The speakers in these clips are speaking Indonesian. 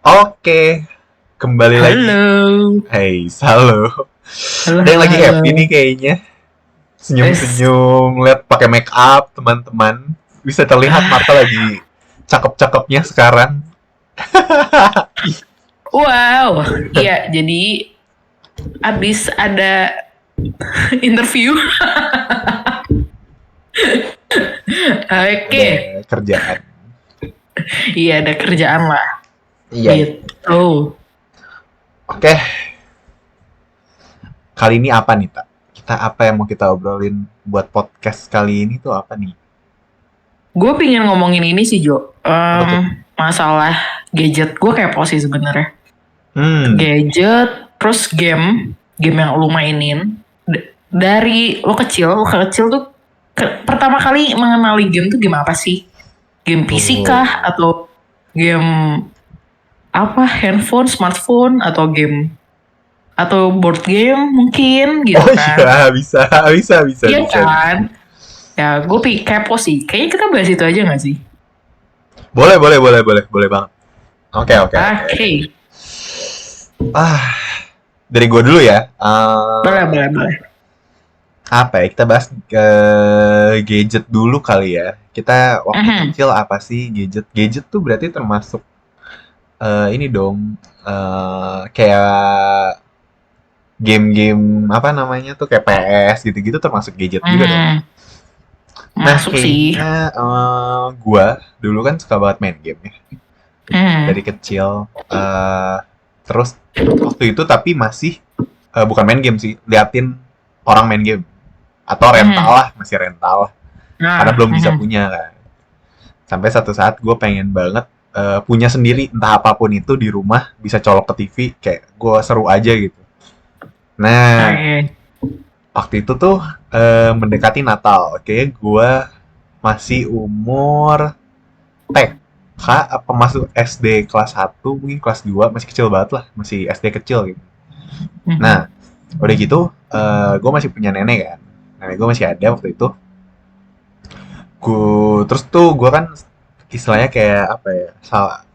Oke, kembali lagi. Halo, Hey, halo. halo, Ada yang halo, lagi halo. happy nih kayaknya. Wes, Senyum-senyum, lihat pakai make up teman-teman. Bisa terlihat Marta ah, lagi cakep-cakepnya sekarang. Ih, wow, iya. Jadi abis ada interview. ada Oke, kerjaan. iya ada kerjaan lah. Iya, iya. Gitu. Oke, kali ini apa nih, Tak? Kita apa yang mau kita obrolin buat podcast kali ini tuh apa nih? Gue pingin ngomongin ini sih Jo. Apa tuh? Masalah gadget. Gue kepo sih sebenarnya. Hmm. Gadget, terus game yang lu mainin. Dari lo kecil tuh pertama kali mengenali game tuh game apa sih? Game PC kah? Oh. Atau game apa handphone, smartphone atau game atau board game mungkin Oh gitu kan. iya, bisa, bisa, bisa, Iya bisa, bisa. kan? Ya gue kepo sih. Kayaknya kita bahas itu aja gak sih? Boleh, boleh, boleh, boleh, boleh banget. Oke, oke, oke. Oke. Ah, dari gue dulu ya. Boleh, boleh, boleh. Apa ya? Kita bahas ke gadget dulu kali ya. Kita waktu Mhm. kecil apa sih gadget? Gadget tuh berarti termasuk ini dong. Kayak game-game apa namanya tuh kayak PS gitu-gitu termasuk gadget juga dong. Mhm. Nah, Masuk sih. kayaknya gua dulu kan suka banget main game ya dari Mhm. kecil. Terus waktu itu tapi masih bukan main game sih, liatin orang main game atau rental Mhm. lah, masih rental karena Nah, belum bisa mhm. punya kan. Sampai satu saat gue pengen banget punya sendiri entah apapun itu di rumah bisa colok ke TV kayak gue seru aja gitu. Nah, Oke. waktu itu tuh mendekati Natal. Oke, gue masih umur TK apa masuk SD kelas 1 mungkin kelas 2 masih kecil banget lah, masih SD kecil gitu. Mhm. Nah, udah gitu gue masih punya nenek kan. Nenek gue masih ada waktu itu. Terus tuh gue kan istilahnya kayak apa ya?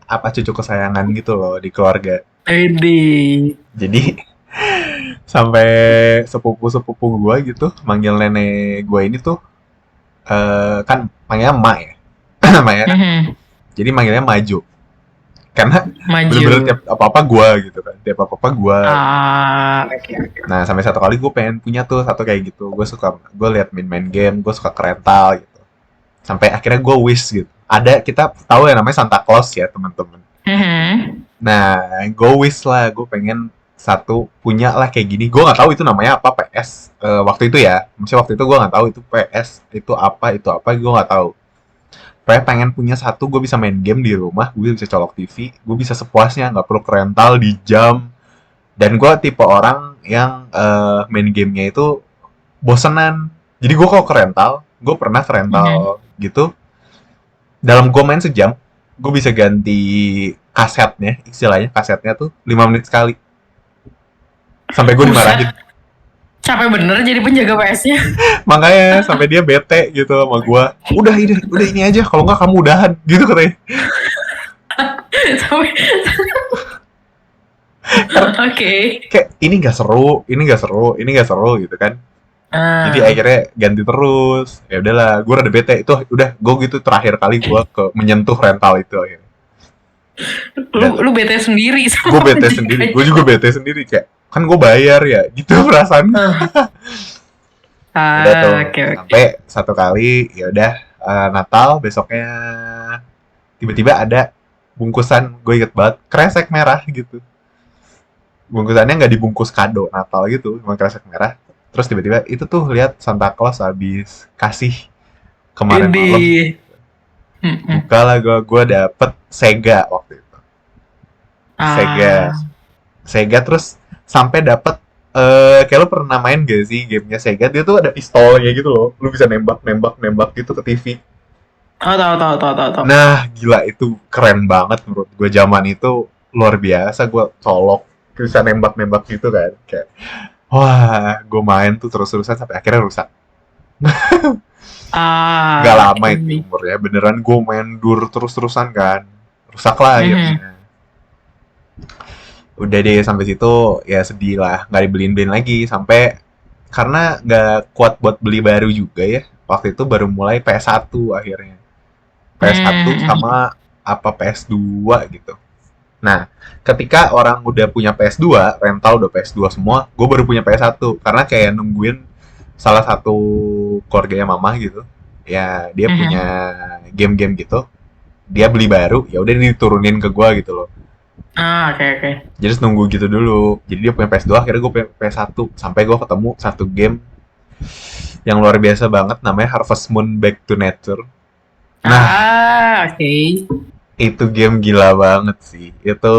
Apa cucu kesayangan gitu loh di keluarga. Ede. Jadi sampai sepupu-sepupu gue gitu manggil nenek gue ini tuh kan manggilnya emak ya. Emak ya. Mhm. Jadi manggilnya maju. Karena bener-bener Maju. tiap apa-apa gue gitu kan. Tiap apa-apa gue. Oke, oke. Nah, sampai satu kali gue pengen punya tuh satu kayak gitu. Gue liat main-main game, gue suka kerental gitu. Sampai akhirnya gue wish gitu. Ada kita tahu ya namanya Santa Claus ya teman-teman. Mhm. Nah, gue wish lah, gue pengen satu punya lah kayak gini. Gue nggak tahu itu namanya apa PS waktu itu ya. Maksudnya waktu itu gue nggak tahu itu PS itu apa gue nggak tahu. Pokoknya pengen punya satu, gue bisa main game di rumah, gue bisa colok TV, gue bisa sepuasnya, nggak perlu kerental di jam. Dan gue tipe orang yang main gamenya itu bosenan. Jadi gue kalau kerental, gue pernah Mhm. kerental gitu. Dalam gue main sejam, gue bisa ganti kasetnya, istilahnya kasetnya tuh 5 menit sekali. Sampai gue Buset, dimarahin. capek bener jadi penjaga PS-nya. Makanya sampai dia bete gitu sama gue. Udah ini aja, kalau nggak kamu udahan gitu katanya. Sampai Karena oke. kayak ini nggak seru, ini nggak seru, ini nggak seru gitu kan. Jadi Ah, akhirnya ganti terus. Ya udahlah, gue rada bete. Itu udah gue gitu terakhir kali gue ke menyentuh rental itu akhirnya. lu Dan lu bete sendiri gue sama bete sendiri, gue penjaganya. juga bete sendiri kayak kan gue bayar ya gitu perasaan. Ah, Udah tuh oke, oke. sampai satu kali ya udah Natal besoknya tiba-tiba ada bungkusan gue inget banget kresek merah gitu. Bungkusannya nggak dibungkus kado Natal gitu, cuma kresek merah. Terus tiba-tiba itu tuh lihat Santa Claus habis kasih kemarin Ini. malam. Mm-mm. Buka lah gue dapet Sega waktu itu. Sega, Ah, Sega terus sampai dapet kayak lo pernah main gak sih gamenya Sega? Dia tuh ada pistolnya gitu loh. Lu bisa nembak, nembak, nembak gitu ke TV. oh, tahu, tahu, tahu, tahu, tahu. Nah, gila itu keren banget menurut gue zaman itu luar biasa gue colok bisa nembak-nembak gitu kan kayak wah gue main tuh terus-terusan sampai akhirnya rusak. Gak Ah, lama itu ini. umurnya beneran gue main dur terus-terusan kan rusak lah Mhm. akhirnya. Udah deh sampai situ ya sedih lah, nggak dibeliin lagi sampai karena nggak kuat buat beli baru juga ya. Waktu itu baru mulai PS1 akhirnya. PS1 Hmm. sama apa PS2 gitu. Nah, ketika orang udah punya PS2, rental udah PS2 semua, gue baru punya PS1 karena kayak nungguin salah satu keluarganya mama gitu. Ya, dia punya Hmm. game-game gitu. Dia beli baru, ya udah diturunin ke gue gitu loh. Ah, oke oke. Jadi nunggu gitu dulu. Jadi dia punya PS2, akhirnya gue punya PS1 sampai gue ketemu satu game yang luar biasa banget namanya Harvest Moon Back to Nature. Nah, Ah, oke. itu game gila banget sih. Itu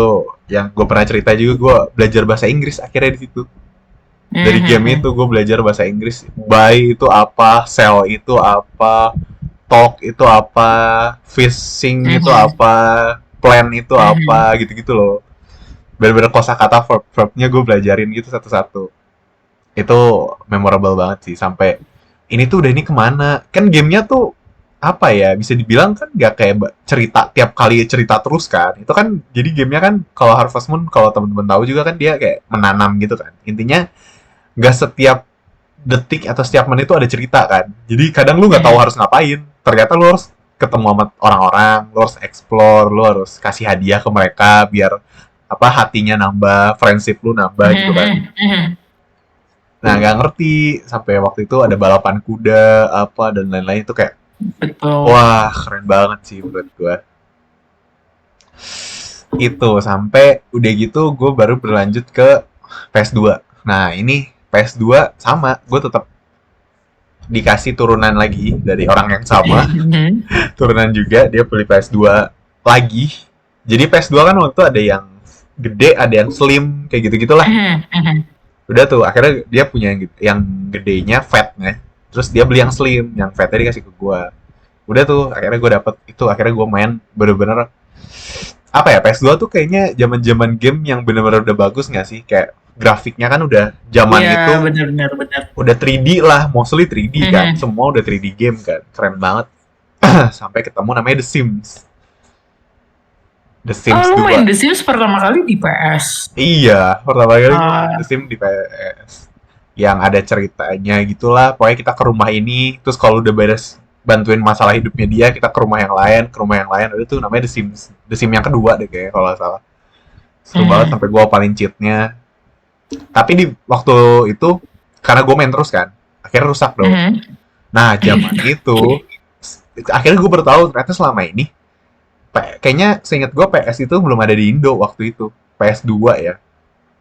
yang gue pernah cerita juga, gue belajar bahasa Inggris akhirnya di situ. Dari game itu Hmm. gue belajar bahasa Inggris. Buy itu apa, sell itu apa, talk itu apa, fishing itu Hmm. apa, plan itu Hmm. apa, gitu-gitu loh. Bener-bener kosakata verb-verbnya gue belajarin gitu satu-satu. Itu memorable banget sih sampai ini tuh udah ini kemana, kan gamenya tuh apa ya, bisa dibilang kan gak kayak cerita tiap kali cerita terus kan, itu kan jadi gamenya kan kalau Harvest Moon kalau teman-teman tahu juga kan dia kayak menanam gitu kan, intinya nggak setiap detik atau setiap menit itu ada cerita kan, jadi kadang lu nggak tahu Hmm. harus ngapain, ternyata lu harus ketemu sama orang-orang, lu harus explore, lu harus kasih hadiah ke mereka biar apa hatinya nambah, friendship lu nambah gitu kan. Hmm. Hmm. Nah, nggak ngerti sampai waktu itu ada balapan kuda apa dan lain-lain itu kayak Betul. wah keren banget sih menurut gue. Itu sampai udah gitu gue baru berlanjut ke PS2. Nah ini PS2 sama gue tetap dikasih turunan lagi dari orang yang sama, Hmm. turunan juga dia beli PS2 lagi. Jadi PS2 kan waktu itu ada yang gede ada yang slim kayak gitu gitulah. Hmm. Hmm. Udah tuh akhirnya dia punya yang gedenya fatnya, terus dia beli yang slim, yang fatnya dikasih ke gua. Udah tuh akhirnya gue dapet itu, akhirnya gue main bener-bener apa ya, PS2 tuh kayaknya zaman-zaman game yang bener-bener udah bagus nggak sih, kayak grafiknya kan udah zaman Iya, itu benar-benar benar. udah 3D lah, mostly 3D kan, Hmm. semua udah 3D game kan, keren banget. Sampai ketemu namanya The Sims, The Oh, Sims lu main 2. The Sims pertama kali di PS. Iya, pertama kali gue main The Ah. Sims di PS. Yang ada ceritanya gitulah. Pokoknya kita ke rumah ini, terus kalau udah beres bantuin masalah hidupnya dia, kita ke rumah yang lain, ke rumah yang lain. Ada tuh namanya The Sims. The Sims yang kedua deh kayaknya kalau nggak salah. Seru banget Hmm. sampai gue apalin cheatnya. Tapi di waktu itu, karena gue main terus kan, akhirnya rusak dong. Hmm. Nah, zaman itu, akhirnya gue baru tahu ternyata selama ini, kayaknya seingat gue PS itu belum ada di Indo waktu itu. PS2 ya.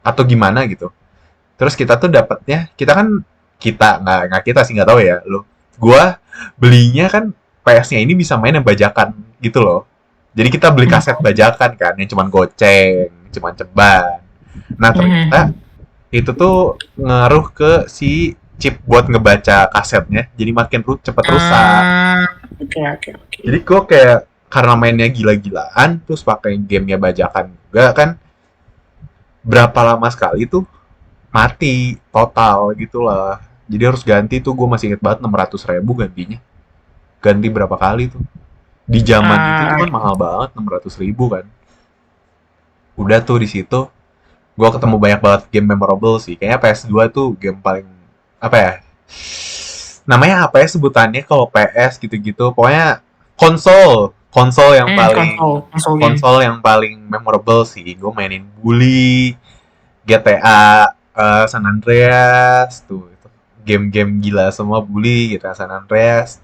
Atau gimana gitu. Terus kita tuh dapatnya, kita nggak kita sih nggak tahu ya lo. Gua belinya kan PS-nya ini bisa main yang bajakan gitu loh. Jadi kita beli kaset bajakan kan yang cuman goceng, cuman ceban. Nah ternyata Hmm. itu tuh ngaruh ke si chip buat ngebaca kasetnya. Jadi makin cepet rusak. Ah, oke oke oke. Jadi gue kayak karena mainnya gila-gilaan, terus pakai gamenya bajakan juga kan. Berapa lama sekali tuh mati total gitulah, jadi harus ganti tuh, gue masih inget banget 600.000 gantinya, ganti berapa kali tuh di zaman itu tuh Ah. kan mahal banget 600.000 kan. Udah tuh di situ gue ketemu banyak banget game memorable sih, kayaknya PS2 tuh game paling apa ya namanya, apa ya sebutannya kalau PS gitu-gitu, pokoknya konsol konsol yang paling Konsol konsol game. konsol yang paling memorable sih. Gue mainin Bully, GTA, San Andreas tuh itu. Game-game gila semua, Bully, GTA San Andreas.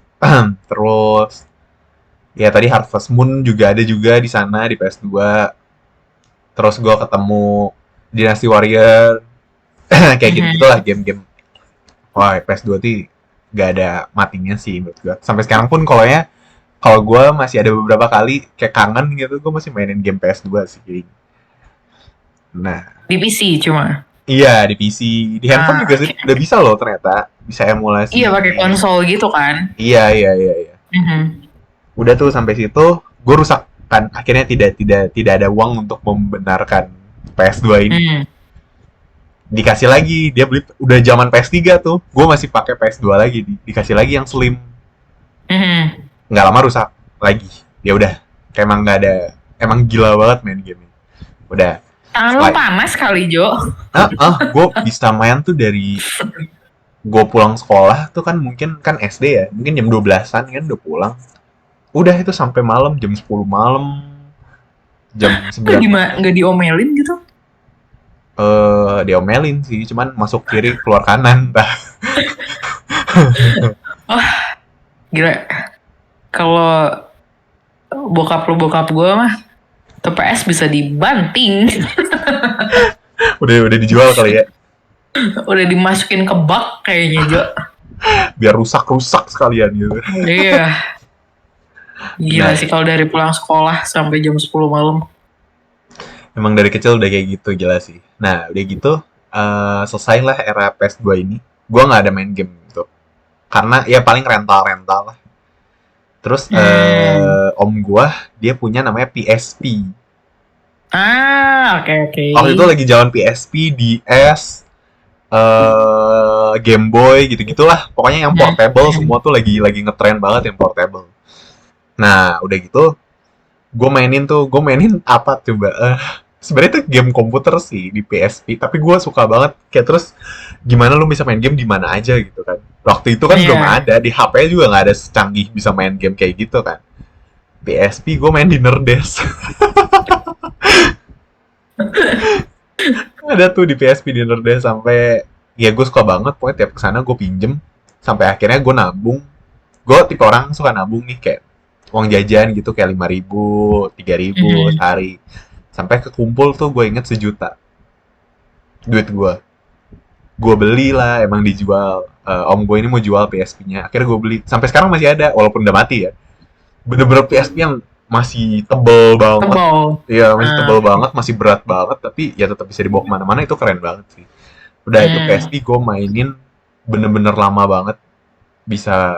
Terus ya tadi Harvest Moon juga ada juga di sana di PS2. Terus gue ketemu Dynasty Warrior kayak gitu-gitulah Mhm. game-game. Wah, PS2 tuh gak ada matinya sih menurut gue. Sampai sekarang pun kalau gue masih ada beberapa kali kayak kangen gitu, gue masih mainin game PS2 sih. Nah, Di PC cuma. iya di PC, di handphone juga Ah, sih oke. udah bisa loh ternyata, bisa emulasi. Iya pakai konsol gitu kan. Iya iya iya iya. Mhm. Udah tuh sampai situ, gue rusak kan. Akhirnya tidak ada uang untuk membenarkan PS2 ini. Mhm. Dikasih lagi, dia beli udah zaman PS3 tuh. Gue masih pakai PS2 lagi, dikasih lagi yang slim. Mhm. Nggak lama rusak lagi. Ya udah, kayak emang nggak ada, emang gila banget main game ini. Udah. Tangan lu panas kali, Jo. Gue bisa main tuh dari gue pulang sekolah tuh kan mungkin kan SD ya, mungkin jam 12-an kan udah pulang. Udah itu sampai malam jam 10 malam, jam 9 malam. Nggak diomelin gitu? Diomelin sih, cuman masuk kiri keluar kanan. Wah, gila. Kalau bokap gue mah TPS bisa dibanting. udah dijual kali ya. Udah dimasukin ke bak kayaknya, Jo. Biar rusak sekalian gitu. Iya. Gila Nah, sih kalau dari pulang sekolah sampai jam 10 malam. emang dari kecil udah kayak gitu jelas sih. Nah, udah gitu selesai lah era PS2 ini. Gua nggak ada main game gitu. Karena ya paling rental lah. Terus om gua dia punya namanya PSP. Oke. Waktu itu lagi jalan PSP, DS, Game Boy gitu-gitulah. Pokoknya yang portable semua tuh lagi ngetren banget yang portable. Nah, udah gitu gue mainin apa coba? Sebenarnya itu game komputer sih di PSP, tapi gue suka banget kayak terus gimana lu bisa main game di mana aja gitu kan. Waktu itu kan belum ada, di HP juga nggak ada secanggih bisa main game kayak gitu kan. PSP gue main di Nerdes. Ada tuh di PSP di Nerdes sampai ya gue suka banget, pokoknya tiap kesana gue pinjem sampai akhirnya gue nabung. Gue tipe orang suka nabung nih kayak uang jajan gitu kayak 5.000, 3.000 sehari. Sampai kekumpul tuh gue inget 1 juta duit gue. Gue beli lah, emang dijual. Om gue ini mau jual PSP-nya. Akhirnya gue beli. Sampai sekarang masih ada, walaupun udah mati ya. Bener-bener PSP yang masih tebel banget. Iya, masih tebel banget, masih berat banget. Tapi ya tetap bisa dibawa kemana-mana, itu keren banget sih. Udah itu PSP gue mainin bener-bener lama banget. Bisa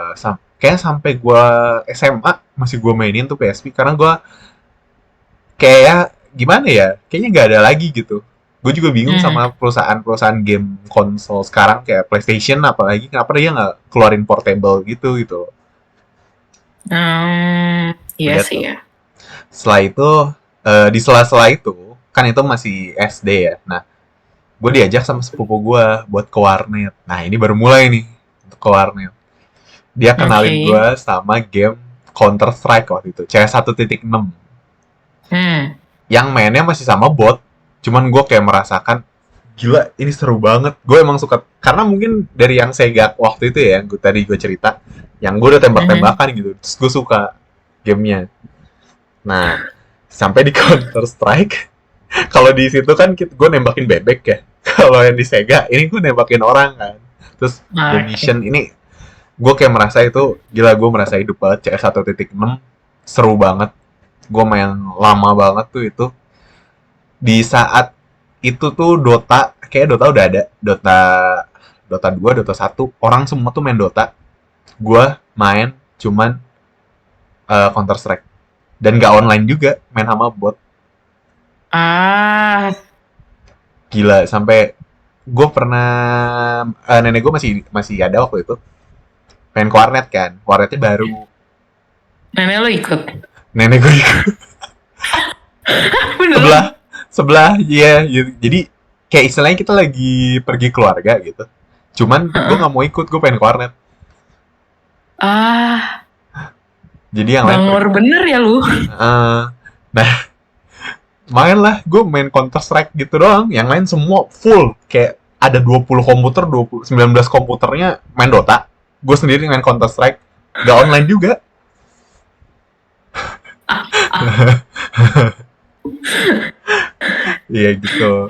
kayak sampai gue SMA masih gue mainin tuh PSP. Karena gue kayak gimana ya, kayaknya nggak ada lagi gitu. Gue juga bingung sama perusahaan game konsol sekarang kayak PlayStation apalagi kenapa dia nggak keluarin portable gitu. Iya sih ya. Setelah itu di sela-sela itu kan itu masih SD ya. Nah, gue diajak sama sepupu gue buat ke warnet. Nah, ini baru mulai nih untuk ke warnet. Dia kenalin gue sama game Counter Strike waktu itu, CS1.6. Yang mainnya masih sama bot, cuman gue kayak merasakan gila ini seru banget. Gue emang suka karena mungkin dari yang Sega waktu itu ya, yang tadi gue cerita, yang gue udah tembak-tembakan gitu, terus gue suka gamenya. Nah, sampai di Counter Strike, kalau di situ kan gue nembakin bebek ya. Kalau yang di Sega, ini gue nembakin orang kan. Terus The Mission ini, gue kayak merasa itu gila, gue merasa hidup banget. CS1.6 seru banget. Gue main lama banget tuh itu. Di saat itu tuh Dota, kayak Dota udah ada. Dota 2, Dota 1, orang semua tuh main Dota. Gue main cuman Counter Strike. Dan gak online juga, main sama bot. Gila, sampai gue pernah nenek gue masih ada waktu itu. Main ke warnet kan, warnetnya baru. Nenek lo ikut? Nenek gue ikut. sebelah iya. Jadi kayak istilahnya kita lagi pergi keluarga gitu. Cuman gue nggak mau ikut, gue pengen ke warnet. Jadi yang lain bangor bener ya lu. Nah, main lah, gue main Counter Strike gitu doang. Yang lain semua full, kayak ada 20 komputer, 19 komputernya main Dota. Gue sendiri main Counter Strike, gak online juga. Iya gitu.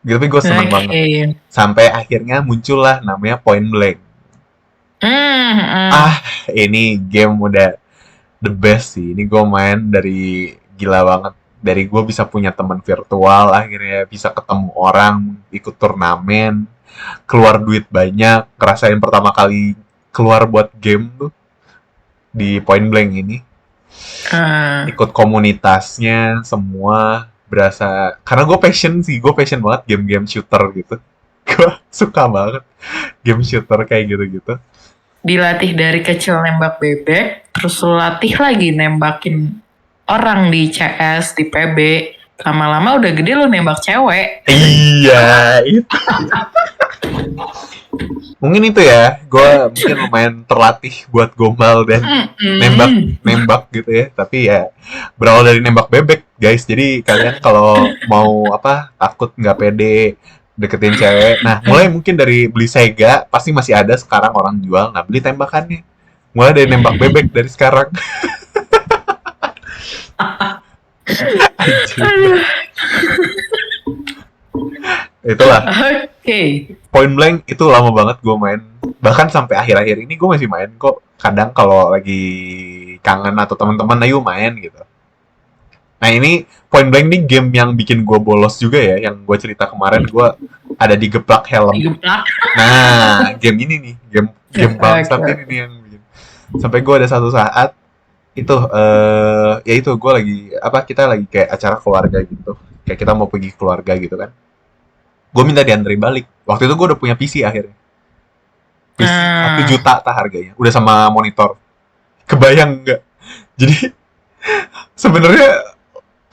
Tapi gue seneng banget. Sampai akhirnya muncullah namanya Point Blank. Ini game udah the best sih. Ini gue main dari gila banget. Dari gue bisa punya teman virtual, akhirnya bisa ketemu orang, ikut turnamen, keluar duit banyak, ngerasain pertama kali keluar buat game tuh di Point Blank ini. Ikut komunitasnya semua berasa, karena gue passion banget game-game shooter gitu. Gue suka banget game shooter kayak gitu-gitu. Dilatih dari kecil nembak bebek, terus lu latih lagi nembakin orang di CS, di PB, lama-lama udah gede lo nembak cewek. Iya, itu. Mungkin itu ya, gue mungkin lumayan terlatih buat gombal dan nembak gitu ya. Tapi ya berawal dari nembak bebek, guys. Jadi kalian kalau mau takut nggak pede deketin cewek, nah mulai mungkin dari beli Sega, pasti masih ada sekarang orang jual. Nah beli tembakannya, mulai dari nembak bebek dari sekarang. Aduh. Itulah. Oke. Point Blank itu lama banget gue main. Bahkan sampai akhir-akhir ini gue masih main kok. Kadang kalau lagi kangen atau teman-teman ayo main gitu. Nah ini Point Blank nih game yang bikin gue bolos juga ya. Yang gue cerita kemarin gue ada digeplak helm. Digeplak. Nah game ini nih. Game bangsat ini nih yang bikin. Sampai gue ada satu saat itu ya itu gue lagi kita lagi kayak acara keluarga gitu. Kayak kita mau pergi keluarga gitu kan. Gue minta dianterin balik. Waktu itu gue udah punya PC akhirnya. PC 1 juta harganya. Udah sama monitor. Kebayang nggak? Jadi sebenarnya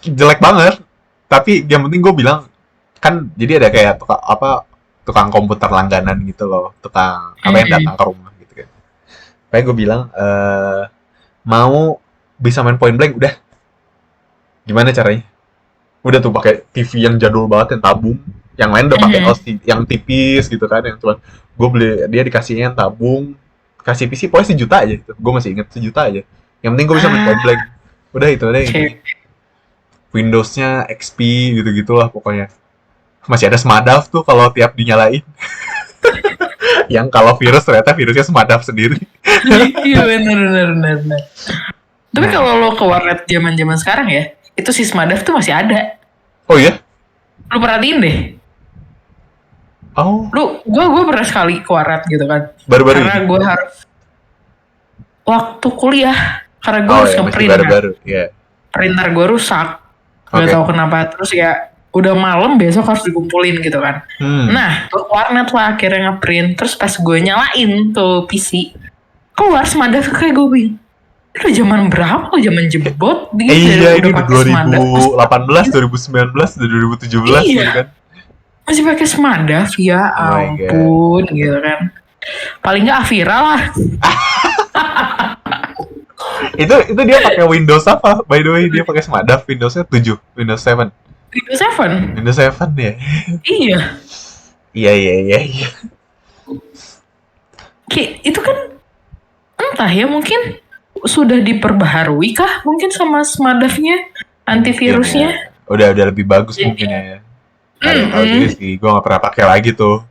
jelek banget. Tapi yang penting gue bilang kan jadi ada kayak tukang komputer langganan gitu loh. Tukang yang datang ke rumah gitu kan. Kayak gue bilang mau bisa main Point Blank udah. Gimana caranya? Udah tuh pakai TV yang jadul banget yang tabung. Yang lain udah pakai LCD yang tipis gitu kan, yang cuman gue beli dia dikasihnya yang tabung, kasih PC pokoknya 1 juta aja gitu. Gue masih inget 1 juta aja. Yang penting gue bisa main Point Blank. Udah itu deh. Windowsnya XP gitu-gitulah pokoknya. Masih ada Smadaf tuh kalau tiap dinyalain. Yang kalau virus ternyata virusnya Smadaf sendiri. Iya benar. Tapi kalau lo ke warnet zaman sekarang ya, itu si Smadaf tuh masih ada. Oh iya? Lu perhatiin deh. Oh. Gue pernah sekali ke warnet gitu kan. Baru-baru karena gue harus waktu kuliah. Karena gue harus ngeprint. Baru-baru, yeah. Printer gue rusak. Gak tahu kenapa. Terus ya udah malam besok harus dikumpulin gitu kan. Nah, ke warnet lah akhirnya ngeprint. Terus pas gue nyalain tuh PC, keluar Smadaf kayak gue bingung. Itu zaman berapa? Zaman jebot? Iya, ini udah 2018, 2019, 2017 gitu kan. Masih pakai Smadaf, ya ampun gitu kan. Paling nggak Avira lah. itu dia pakai Windows apa? By the way, dia pakai Smadaf, Windowsnya 7, Windows 7. Windows 7 ya. Iya. Iya. Itu kan entah ya, mungkin sudah diperbaharui kah mungkin sama Smadafnya, antivirusnya. Udah lebih bagus mungkin ya. Tahu juga sih, gue gak pernah pakai lagi tuh.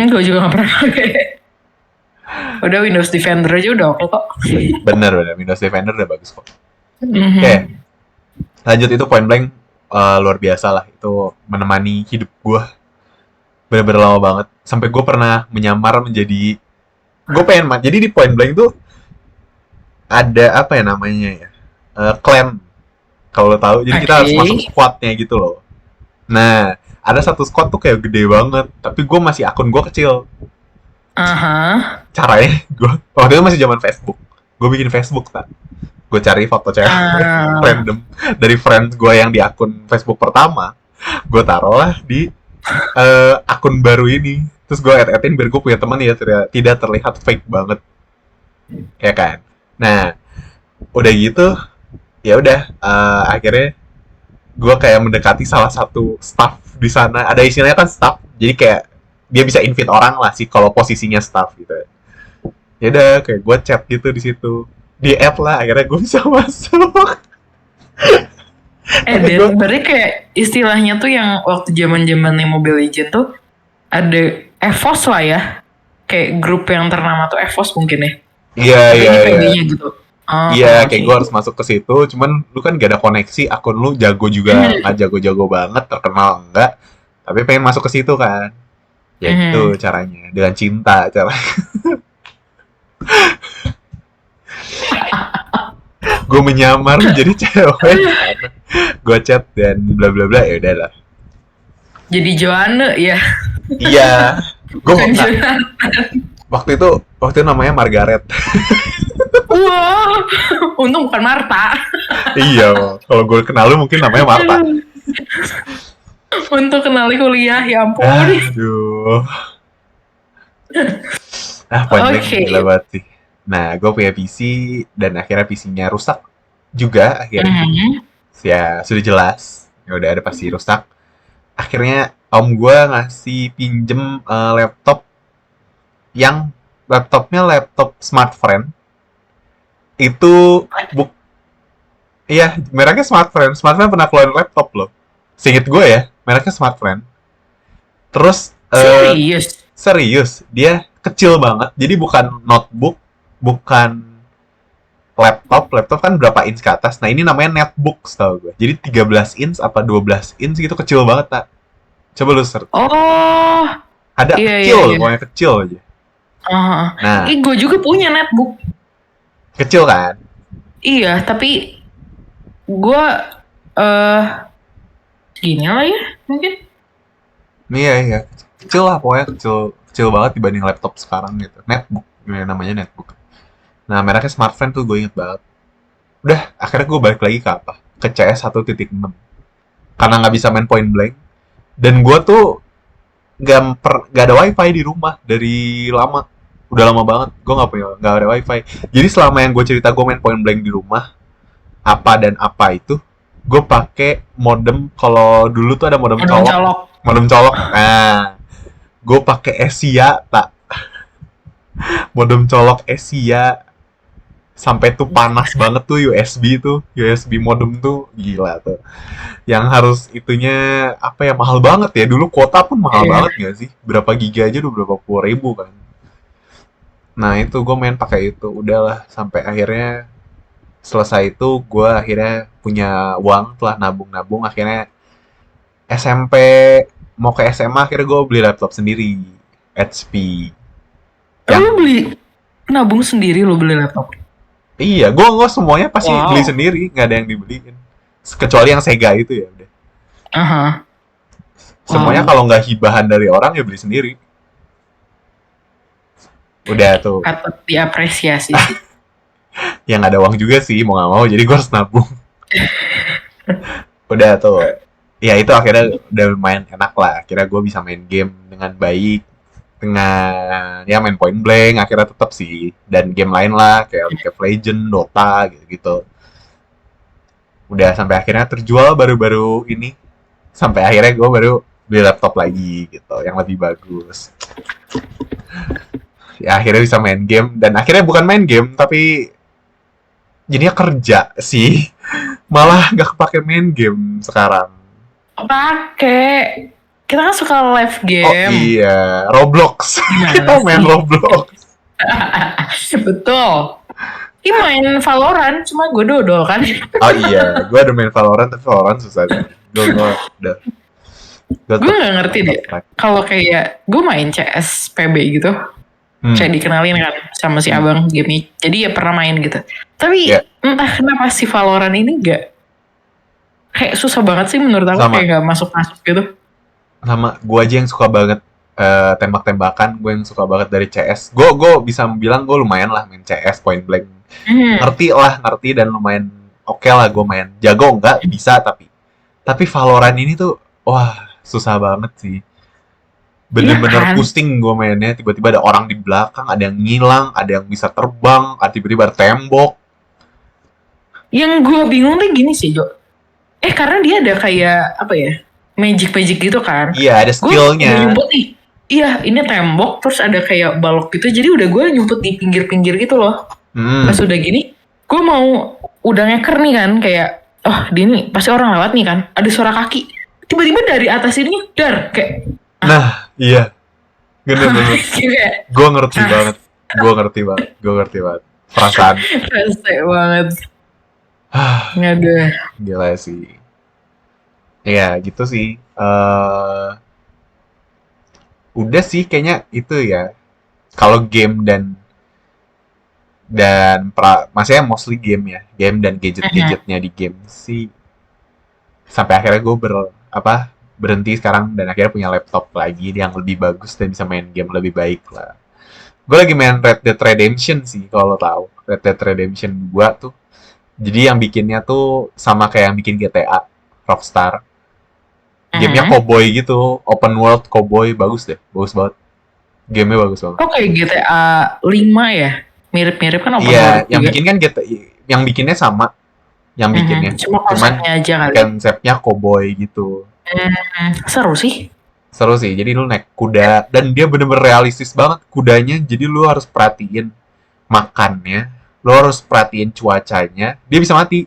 Gue juga gak pernah pakai. Udah Windows Defender aja udah oke kok. Bener, Windows Defender udah bagus kok. Oke. Lanjut, itu Point Blank luar biasa lah. Itu menemani hidup gue bener-bener lama banget. Sampai gue pernah menyamar menjadi, gue pengen jadi di Point Blank tuh ada apa ya namanya ya, clan kalau lo tahu. Jadi kita harus masuk squadnya gitu loh. Nah, ada satu squad tuh kayak gede banget, tapi gue masih akun gue kecil. Caranya gue waktu itu masih zaman Facebook. Gue bikin Facebook tak. Gue cari foto cewek random dari friends gue yang di akun Facebook pertama. Gue taruh lah di akun baru ini. Terus gue add-in biar gue punya teman ya tidak terlihat fake banget. Ya kan. Nah, udah gitu, ya udah akhirnya gue kayak mendekati salah satu staff di sana. Ada istilahnya kan staff, jadi kayak dia bisa invite orang lah sih kalau posisinya staff gitu. Ya udah kayak gue chat gitu di situ, di add lah, akhirnya gue bisa masuk. Berarti kayak istilahnya tuh yang waktu zaman-zamannya Mobile Legends tuh ada EVOS lah ya, kayak grup yang ternama tuh EVOS mungkin ya. Iya. Gitu. Iya, kayak gue harus masuk ke situ. Cuman lu kan gak ada koneksi, akun lu jago juga nggak jago-jago banget, terkenal enggak. Tapi pengen masuk ke situ kan. Ya gitu caranya, dengan cinta caranya. Gue menyamar menjadi cewek. Gue chat dan bla bla bla, ya udahlah. Jadi Joanne ya. Iya. Gue waktu itu namanya Margaret. Wah, untung bukan Marta. Iya, kalau gue kenal lu mungkin namanya Marta. Untuk kenali kuliah, ya ampun. Aduh. Point blank Oke. gila banget sih. Nah, gue punya PC dan akhirnya PC-nya rusak juga akhirnya. Mhm. Ya, sudah jelas. Ya udah ada pasti rusak. Akhirnya om gue ngasih pinjem laptop yang laptopnya laptop Smartfren. Itu buk iya, mereknya Smartfren. Smartfren pernah keluarin laptop loh. Seinget gue ya, mereknya Smartfren. Terus Serius? serius, dia kecil banget. Jadi bukan notebook, bukan laptop kan berapa inch ke atas. Nah, ini namanya netbook setahu gue. Jadi 13 inch apa 12 inch gitu, kecil banget, tak. Coba lu search. Oh, Ada iya iya kecil, iya. pokoknya kecil aja. Nah, Gue juga punya netbook. kecil kan? Iya, tapi gue eh gini lah ya, mungkin. Iya, iya. Kecil lah, pokoknya kecil kecil banget dibanding laptop sekarang gitu. Netbook, namanya netbook. Nah, mereknya Smartfren tuh gue inget banget. Udah, akhirnya gue balik lagi ke apa? Ke CS 1.6. Karena nggak bisa main point blank. Dan gue tuh gak ada wifi di rumah dari lama. Udah lama banget, gue nggak ada wifi. Jadi selama yang gue cerita gue main point blank di rumah, apa dan apa itu, gue pakai modem. Kalau dulu tuh ada modem Modal colok. colok. Modem colok. Nah, gue pakai Asia tak. Modem colok Asia sampai tuh panas banget tuh USB modem tuh gila tuh, yang harus itunya apa ya, mahal banget ya dulu, kuota pun mahal Iya. banget gak sih, berapa giga aja udah berapa puluh ribu kan. Nah itu gue main pakai itu udahlah sampai akhirnya selesai itu, gue akhirnya punya uang telah nabung akhirnya SMP mau ke SMA akhirnya gue beli laptop sendiri HP Lu yang beli nabung sendiri, lu beli laptop? iya, gue semuanya pasti beli Wow. sendiri, nggak ada yang dibeliin. Kecuali yang Sega itu ya udah. Aha. Semuanya Wow. kalau nggak hibahan dari orang ya beli sendiri. Udah tuh. Patut diapresiasi sih. Yang ada uang juga sih, mau nggak mau, jadi gue harus nabung. Udah tuh. Ya itu akhirnya udah lumayan enak lah. Akhirnya gue bisa main game dengan baik. Dengan ya main point blank akhirnya tetap sih. Dan game lain lah kayak League of Legends, Dota gitu-gitu. Udah sampai akhirnya terjual baru-baru ini, sampai akhirnya gue baru beli laptop lagi gitu yang lebih bagus. Ya akhirnya bisa main game, dan akhirnya bukan main game tapi jadinya kerja sih, malah nggak kepake main game sekarang. Pakai. Kita kan suka live Oh game. iya, Roblox. Gimana Kita main sih? Roblox. Betul. Ini main Valorant, cuma gue dodol kan. Oh iya, gue ada main Valorant tapi Valorant susah sih. Gue udah gue Gue nggak ngerti deh. tetap. Kalau kayak gue main CS PB gitu, kayak dikenalin kan sama si abang game. Jadi ya pernah main gitu. Tapi Yeah. entah kenapa si Valorant ini gak kayak susah banget sih menurut aku, Sama. kayak gak masuk gitu. Sama gue aja yang suka banget tembak-tembakan, gue yang suka banget dari CS. Gue bisa bilang gue lumayan lah main CS point blank. Ngerti dan lumayan oke lah gue main. Jago enggak bisa, tapi Valorant ini tuh wah susah banget sih. Bener-bener Iya kan? pusing gue mainnya. Tiba-tiba ada orang di belakang, ada yang ngilang, ada yang bisa terbang, tiba-tiba ada tembok. Yang gue bingung tuh gini sih, Jo. Karena dia ada kayak apa ya, magic gitu kan. Iya, ada Gue skillnya. udah nyumput nih. Iya, ini tembok, terus ada kayak balok gitu. Jadi udah gue nyumput di pinggir-pinggir gitu loh. Pas udah gini, gue mau udah ngeker nih kan, kayak oh di ini pasti orang lewat nih kan, ada suara kaki. Tiba-tiba dari atas ini dar kayak. Nah, iya. Bener-bener. Kayak Gue ngerti banget. Perasaan. rese banget. Nggak ada. Gila sih. Iya, gitu sih. Udah sih kayaknya itu ya. Kalau game maksudnya mostly game ya. Game dan gadgetnya di game sih. Sampai akhirnya gue berhenti sekarang dan akhirnya punya laptop lagi yang lebih bagus dan bisa main game lebih baik lah. Gue lagi main Red Dead Redemption sih, kalau lo tahu. Red Dead Redemption 2 tuh. Jadi yang bikinnya tuh sama kayak yang bikin GTA, Rockstar. Gamenya Mhm. cowboy gitu, open world cowboy, bagus deh, bagus banget. Gamenya bagus banget. Oh kayak GTA 5 ya? Mirip-mirip kan open world Iya, yang juga. bikin kan yang bikinnya sama, yang bikinnya. Cuma Cuman konsepnya aja kali. konsepnya cowboy gitu. Seru sih. Seru sih. Jadi lu naik kuda dan dia bener-bener realistis banget kudanya. Jadi lu harus perhatiin makannya, lu harus perhatiin cuacanya. Dia bisa mati.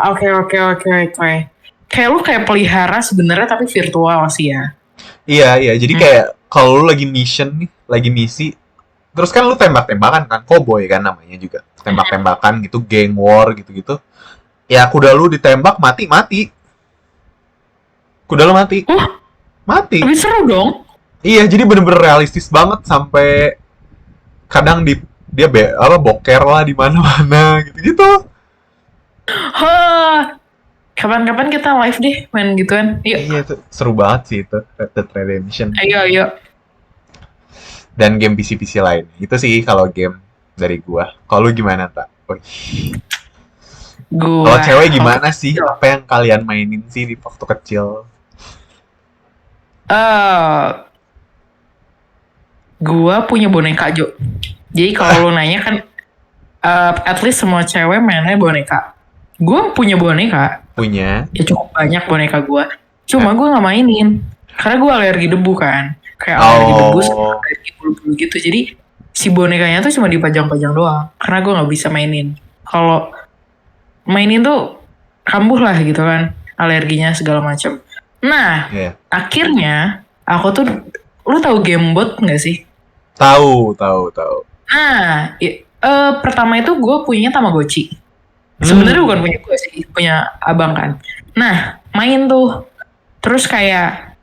Oke oke oke oke. Kayak lu kayak pelihara sebenarnya tapi virtual sih ya. Iya, iya. Jadi Hmm. kayak kalau lu lagi mission nih, lagi misi, terus kan lu tembak-tembakan kan, cowboy kan namanya juga. Tembak-tembakan gitu, gang war gitu-gitu. Ya kuda lu ditembak mati-mati. Kuda lu mati. Wah, Mati. lebih seru dong. Iya, jadi bener-bener realistis banget sampai kadang dia boker lah di mana-mana gitu-gitu. Hah, kapan-kapan kita live deh main gituan. Yuk, Iya itu seru banget sih itu Red Dead Redemption ayo ayo. dan game PC-PC lain. Itu sih kalau game dari gua. Kalau lu gimana, Tak? Kalau Gua cewek waktu gimana sih? kecil. Apa yang kalian mainin sih di waktu kecil? Eh, gua punya boneka Jo. Jadi kalau lu nanya kan, at least semua cewek mainnya boneka. Gua punya boneka, Punya? ya cukup banyak boneka gua. Eh, Cuma gua nggak mainin, karena gua alergi debu kan. Kayak alergi debu sama Oh, alergi bulu-bulu gitu. Jadi si bonekanya tuh cuma dipajang-pajang doang, karena gua nggak bisa mainin. Kalau mainin tuh kambuh lah gitu kan, alerginya segala macam. Nah, iya. akhirnya aku tuh, lu tahu Gamebot nggak sih? Tahu, tahu, tahu. Nah, pertama itu gue punya Tamagotchi. Sebenarnya bukan Hmm, punya gue sih, punya abang kan. Nah, main tuh. Terus kayak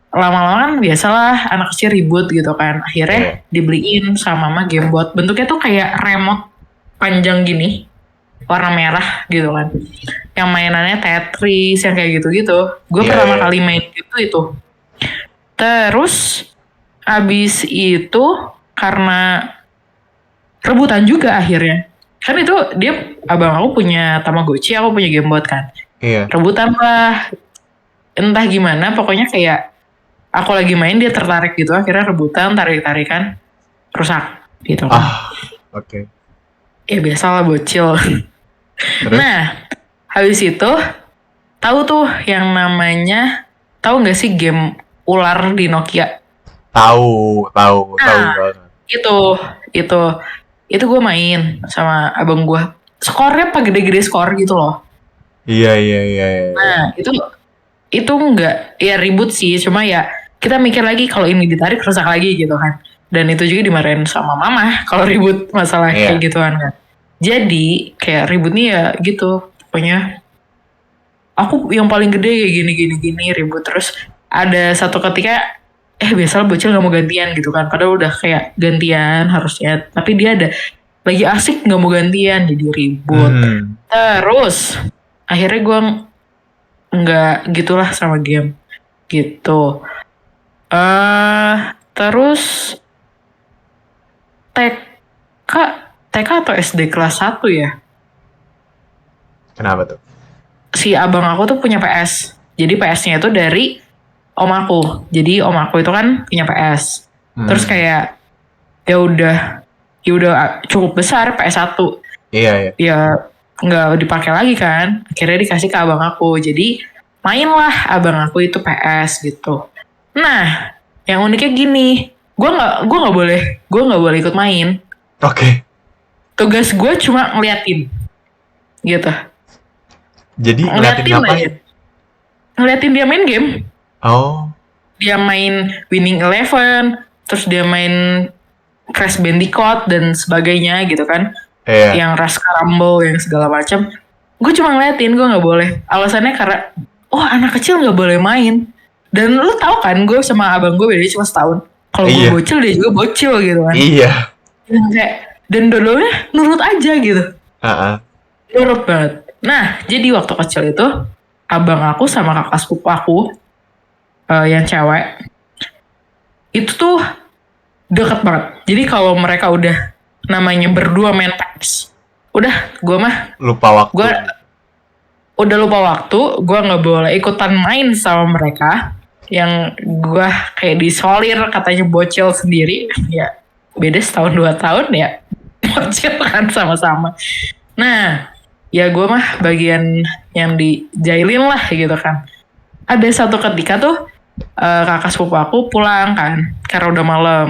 lama-lama kan biasalah anak kecil ribut gitu kan. iya. Akhirnya dibeliin sama mama Gamebot. Bentuknya tuh kayak remote panjang gini, warna merah gitu kan. Yang mainannya Tetris, yang kayak gitu-gitu. Gue Iya, pertama iya. kali main itu. Terus abis itu karena rebutan juga akhirnya. Kan itu dia, abang aku punya Tamagotchi, aku punya Gamebot kan. Iya. Rebutan lah, entah gimana, pokoknya kayak aku lagi main dia tertarik gitu, akhirnya rebutan, tarik-tarikan, rusak gitu kan. Ah, oke. Ya biasalah bocil. Terus? Nah, habis itu tahu tuh yang namanya, tahu nggak sih game ular di Nokia? Tahu, tahu, tahu Nah, banget. itu itu itu gue main sama abang gue. Skornya apa gede-gede skor gitu loh. Iya, iya, iya, iya, iya. Nah, itu enggak ya ribut sih, cuma ya kita mikir lagi kalau ini ditarik rusak lagi gitu kan. Dan itu juga dimarahin sama mama kalau ribut masalah kayak Iya. gituan kan. Jadi kayak ributnya ya gitu. Pokoknya aku yang paling gede kayak gini ribut terus ada satu ketika biasa bocil nggak mau gantian gitu kan. Padahal udah kayak gantian harusnya, tapi dia ada lagi asik nggak mau gantian jadi ribut. Hmm. Terus akhirnya gue nggak gitulah sama game gitu. Terus TK TK atau SD kelas 1 ya, Kenapa tuh? si abang aku tuh punya PS. Jadi PS-nya itu dari om aku. Jadi om aku itu kan punya PS. Terus Hmm. kayak ya udah cukup besar PS1. Iya, iya. Ya nggak dipakai lagi kan. Akhirnya dikasih ke abang aku. Jadi mainlah abang aku itu PS gitu. Nah, yang uniknya gini, gue nggak boleh ikut main. Oke. Tugas gue cuma ngeliatin, gitu. Jadi ngeliatin Ngeliatin ngapain? aja. Ngeliatin dia main game. Oh, Dia main Winning Eleven, terus dia main Crash Bandicoot dan sebagainya gitu kan. iya. Yang Rascal Rumble, yang segala macam. Gue cuma ngeliatin, gue nggak boleh. Alasannya karena, anak kecil nggak boleh main. Dan lu tahu kan, gue sama abang gue bedanya cuma setahun. Kalau gue Iya. bocil, dia juga bocil gitu kan. Iya. Dan kayak, dan dodolnya nurut aja gitu. Heeh. Nurut banget. Nah, jadi waktu kecil itu, abang aku sama kakak sepupu aku, yang cewek, itu tuh deket banget. Jadi kalau mereka udah namanya berdua main PES, udah gue mah, Lupa waktu. gue udah lupa waktu, gue nggak boleh ikutan main sama mereka. Yang gue kayak disolir katanya bocil sendiri. Ya beda setahun 2 tahun ya. Bocil kan sama-sama. Nah ya gue mah bagian yang dijailin lah gitu kan. Ada satu ketika tuh kakak sepupu aku pulang kan. Karena udah malam.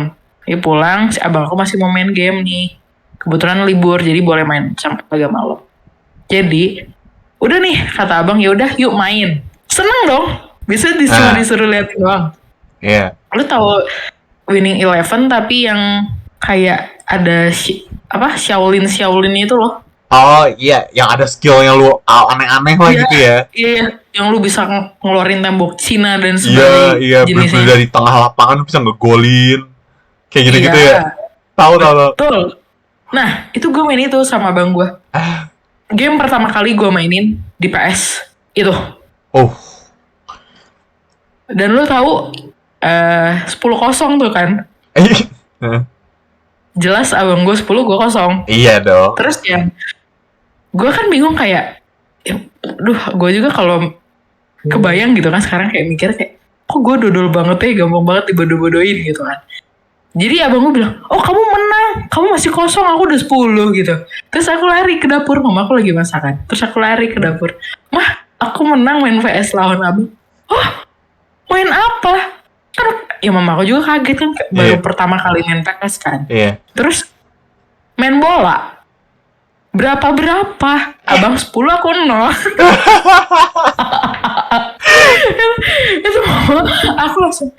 Dia pulang, si abang aku masih mau main game nih. Kebetulan libur jadi boleh main sampai agak malam. Jadi udah nih kata abang, ya udah yuk main. Seneng dong. Bisa disuruh lihat doang. Iya. Lu tahu Winning Eleven tapi yang kayak ada Shaolin itu loh. Oh iya, yang ada skill yang lu aneh-aneh lah gitu ya. Iya, yang lu bisa ngeluarin tembok Cina dan Iya, sebagainya. bener-bener dari tengah lapangan bisa ngegolin. Kayak gitu-gitu ya. Tahu. Betul. Nah, itu gue main itu sama abang gue. Game pertama kali gue mainin di PS itu. Oh. Dan lu tahu 10-0 tuh kan. Jelas abang gue 10, gue 0. Iya dong. Terus yang gue kan bingung kayak, gue juga kalau kebayang gitu kan sekarang kayak mikir kayak, kok gue dodol banget ya, gampang banget dibodoh-bodohin gitu kan. Jadi abang gue bilang, oh kamu menang, kamu masih 0, aku udah 10 gitu. Terus aku lari ke dapur, mama aku lagi masakan. Terus aku lari ke dapur, mah aku menang main PS lawan abang. Oh main apa? Kan ya mama aku juga kaget kan, baru pertama kali main PS kan. Terus main bola. Berapa? Abang 10, aku 0. Itu aku langsung,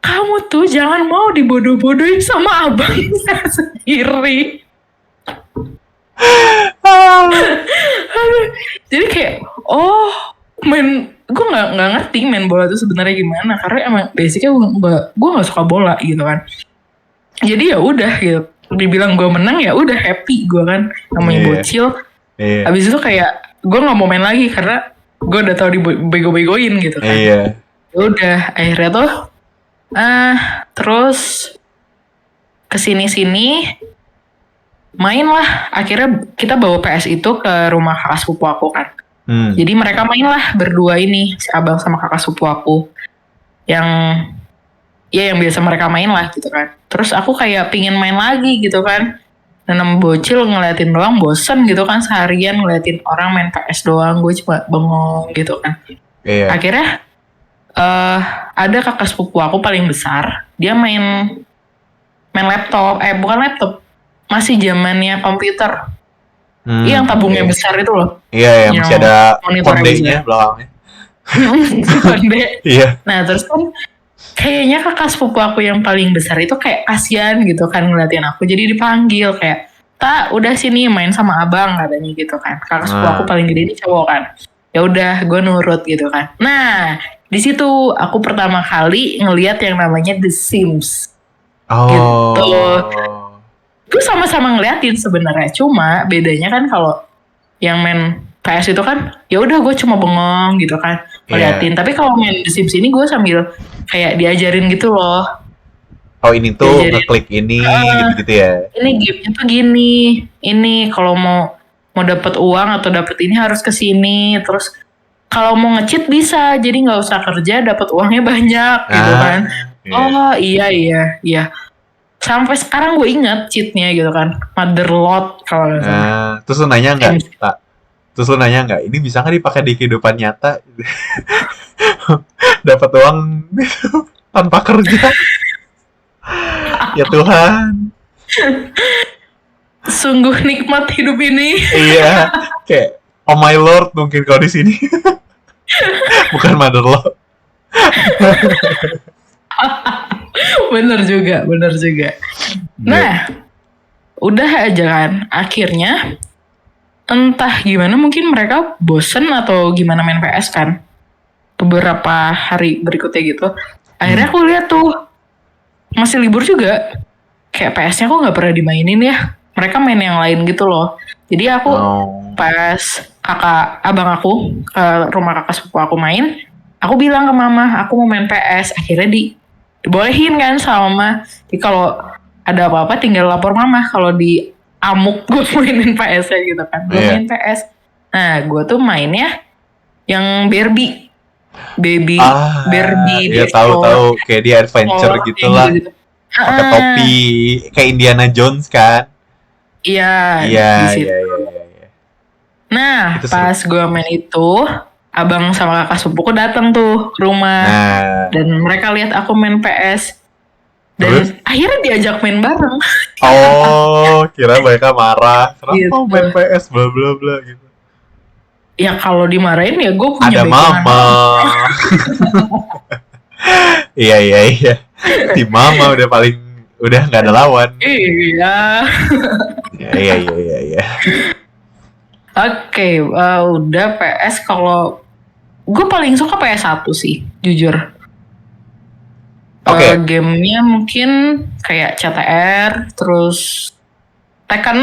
kamu tuh jangan mau dibodoh-bodohin sama abang saya sendiri. Jadi kayak, gue nggak ngerti main bola itu sebenarnya gimana, karena emang basicnya gue nggak suka bola gitu kan. Jadi ya udah gitu, dibilang gue menang ya udah happy gue kan, namanya bocil. Abis itu kayak gue nggak mau main lagi karena gue udah tau dibego-begoin gitu kan. Udah akhirnya tuh terus kesini-sini main lah. Akhirnya kita bawa PS itu ke rumah kakak sepupu aku kan. Jadi mereka main lah berdua ini, si abang sama kakak sepupu aku, yang biasa mereka main lah gitu kan. Terus aku kayak pingin main lagi gitu kan. Dan bocil ngeliatin doang bosen gitu kan, seharian ngeliatin orang main PS doang, gue cuma bengong gitu kan. Akhirnya ada kakak sepupu aku paling besar, dia main laptop, bukan laptop, masih zamannya komputer. Iya yang tabungnya besar itu loh. Iya yang masih ada kondenya belakangnya. Konde. Nah terus kan kayaknya kakak sepupu aku yang paling besar itu kayak kasihan gitu kan ngeliatin aku, jadi dipanggil kayak, tak udah sini main sama abang katanya gitu kan. Kakak sepupu aku paling gede ini cowok kan. Ya udah gue nurut gitu kan. Nah di situ aku pertama kali ngelihat yang namanya The Sims. Gitu. Gue sama-sama ngeliatin sebenarnya, cuma bedanya kan kalau yang main PS itu kan ya udah gue cuma bengong gitu kan ngeliatin. Tapi kalau main The Sims ini gue sambil kayak diajarin gitu loh. Oh ini tuh ngeklik ini gitu ya. Ini gamenya tuh gini. Ini kalau mau dapat uang atau dapat ini harus ke sini. Terus kalau mau nge-cheat bisa, jadi nggak usah kerja, dapat uangnya banyak gitu kan. Oh iya. Sampai sekarang gue ingat cheatnya gitu kan, Motherlode kalau nggak salah. Terus lu nanya nggak? Ini bisa nggak dipakai di kehidupan nyata? Dapat uang tanpa kerja. Ya Tuhan. Sungguh nikmat hidup ini. Iya, kayak oh my lord mungkin kalau di sini. Bukan Motherlode. Bener juga. Nah, udah aja kan. Akhirnya, entah gimana mungkin mereka bosen atau gimana main PS kan. Beberapa hari berikutnya gitu. Akhirnya aku lihat tuh, masih libur juga. Kayak PS-nya kok gak pernah dimainin ya. Mereka main yang lain gitu loh. Jadi aku pas abang aku ke rumah kakak sepupu aku main, aku bilang ke mama, aku mau main PS. Akhirnya dibolehin kan sama mama. Jadi kalau ada apa-apa tinggal lapor mama. Kalau di amuk gue mainin PS-nya gitu kan. Gue main PS. Nah, gue tuh mainnya yang Barbie. Baby Barbie di Ya tahu kayak dia adventure sekolah, kayak gitulah. gitu-gitu. Pakai topi kayak Indiana Jones kan. Iya, Iya, di iya, situ. iya, iya, iya. Nah, Itu seru. pas gue main itu, abang sama kakak sepupuku datang tuh ke rumah. Nah, Dan mereka lihat aku main PS. terus Dan akhirnya diajak main bareng. oh, kira mereka marah. Kenapa Gitu. main PS bla bla bla gitu. Ya kalau dimarahin ya gue punya Ada backingan mama. mama. Iya, iya, iya. Si mama udah nggak ada lawan. Iya. Iya, iya, iya, iya, iya. Oke, udah PS. Kalau gue paling suka PS1 sih, jujur. Oke. Gamenya mungkin kayak CTR, terus Tekken.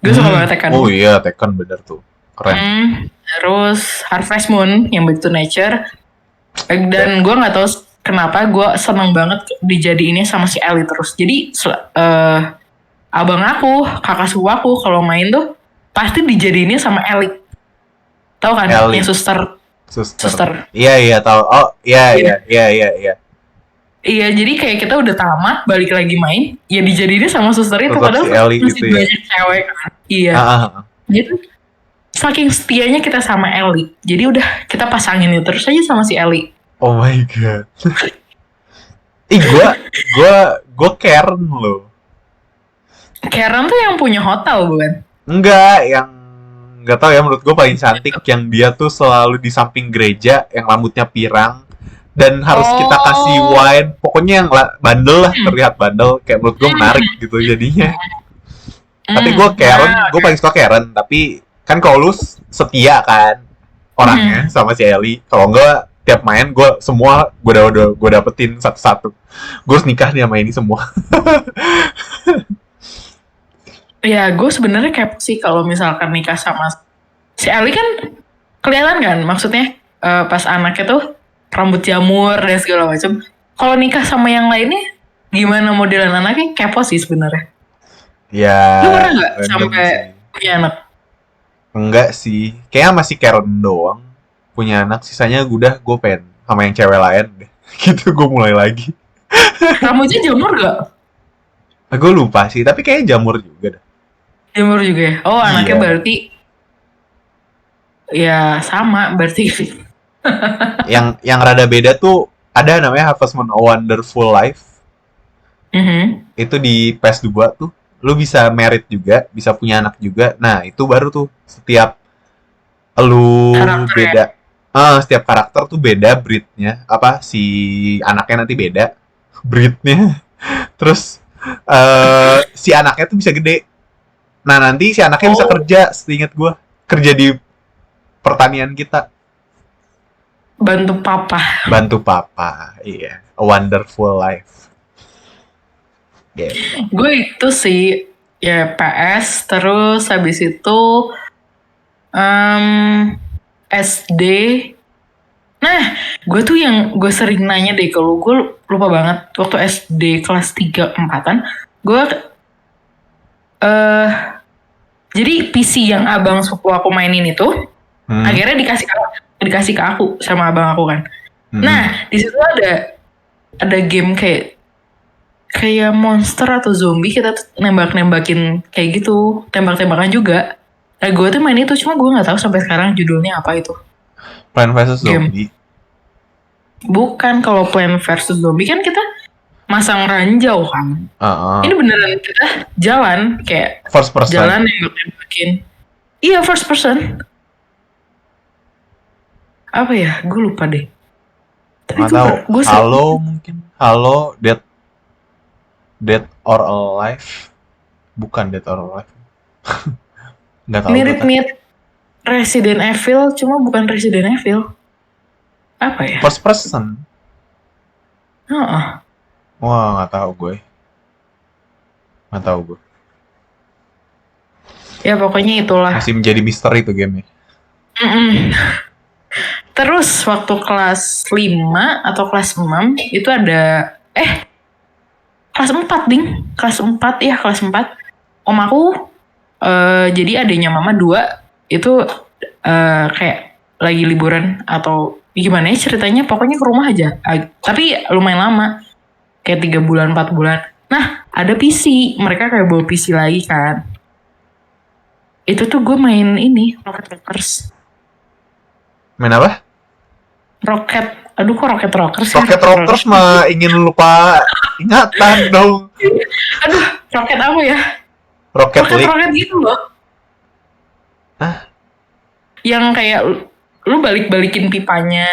Gue suka banget Tekken. Oh iya, Tekken bener tuh. Keren. Terus Harvest Moon yang Back to Nature. Dan gue nggak tahu kenapa gue seneng banget dijadiinnya sama si Ellie terus. Jadi abang aku, kakak sepupu aku kalau main tuh pasti dijadiinnya sama Ellie. Tahu kan? Ellie. Yang suster. Iya, iya, tahu. Oh, iya, iya, iya, iya, iya. Iya, jadi kayak kita udah tamat, balik lagi main, ya dijadiinnya sama suster itu. Tetap Padahal si Ellie masih itu ya. banyak cewek kan. Iya. Jadi saking setianya kita sama Ellie. Jadi udah kita pasangin itu terus aja sama si Ellie. Oh my god. Ih, gue Karen loh. Karen tuh yang punya hotel bukan? Enggak, yang nggak tahu ya, menurut gue paling cantik yang dia tuh selalu di samping gereja, yang rambutnya pirang dan harus kita kasih wine. Pokoknya yang bandel lah, terlihat bandel. Kayak menurut gue menarik gitu jadinya. Tapi gue Karen, gue paling suka Karen. Tapi kan kalau lu setia kan orangnya sama si Ellie. Kalau enggak tiap main gue dapetin satu-satu. Gue harus nikah nih sama ini semua. Ya gue sebenarnya kepo sih kalau misalkan nikah sama si Ellie kan kelihatan kan maksudnya pas anaknya tuh rambut jamur dan segala macam. Kalau nikah sama yang lainnya gimana modelan anaknya, kepo sih sebenarnya. Ya. Lu pernah nggak sampai punya anak? Enggak sih, kayaknya masih Karen doang punya anak. Sisanya gue pengen sama yang cewek lain deh. Gitu gue mulai lagi. Rambutnya jamur gak? Gue lupa sih, tapi kayaknya jamur juga dah. Jamur juga ya? Oh anaknya Iya. berarti ya sama berarti. yang rada beda tuh ada namanya Harvest Moon A Wonderful Life. Itu di PS2 tuh. Lu bisa married juga, bisa punya anak juga. Nah itu baru tuh setiap lu beda. Setiap karakter tuh beda breednya. Apa si anaknya nanti beda breednya. Terus si anaknya tuh bisa gede. Nah nanti si anaknya bisa kerja, seingat gue, kerja di pertanian kita. Bantu papa, iya. A Wonderful Life. Yeah. Gue itu sih ya PS, terus habis itu SD. Nah, gue tuh yang gue sering nanya deh, kalau gue lupa banget waktu SD kelas 3-4an, gue jadi PC yang abang sepupu aku mainin itu akhirnya dikasih ke aku sama abang aku kan. Nah, di situ ada game kayak monster atau zombie, kita tuh nembak-nembakin kayak gitu, tembak-tembakan juga. Nah, gue tuh main itu, cuma gue nggak tahu sampai sekarang judulnya apa itu. Plan vs Zombie. Bukan, kalau Plan vs Zombie kan kita masang ranjau kan. Ini beneran kita jalan kayak first person. Jalan nembak-nembakin. Iya, first person. Apa ya? Gue lupa deh. Nggak tahu. Halo mungkin. Halo, Dead or Alive. Bukan Dead or Alive. Nggak tahu. Mirip-mirip Resident Evil, cuma bukan Resident Evil. Apa ya? First person. Wah, nggak tahu gue. Ya pokoknya itulah. Masih menjadi misteri itu game-nya. Terus waktu kelas 5 atau kelas 6 itu ada kelas 4 ding. Kelas 4 ya, kelas 4. Om aku jadi adiknya mama 2 itu kayak lagi liburan atau gimana ya ceritanya, pokoknya ke rumah aja. Tapi lumayan lama, kayak 3 bulan 4 bulan. Nah ada PC, mereka kayak bawa PC lagi kan. Itu tuh gue main ini Rocket Rockers. Main apa? Aduh kok Rocket Rockers ya? Rocket Rockers mah ingin lupa ingatan dong. Aduh, Rocket apa ya? Rocket League. Rocket gitu loh. Hah? Yang kayak lu balik-balikin pipanya.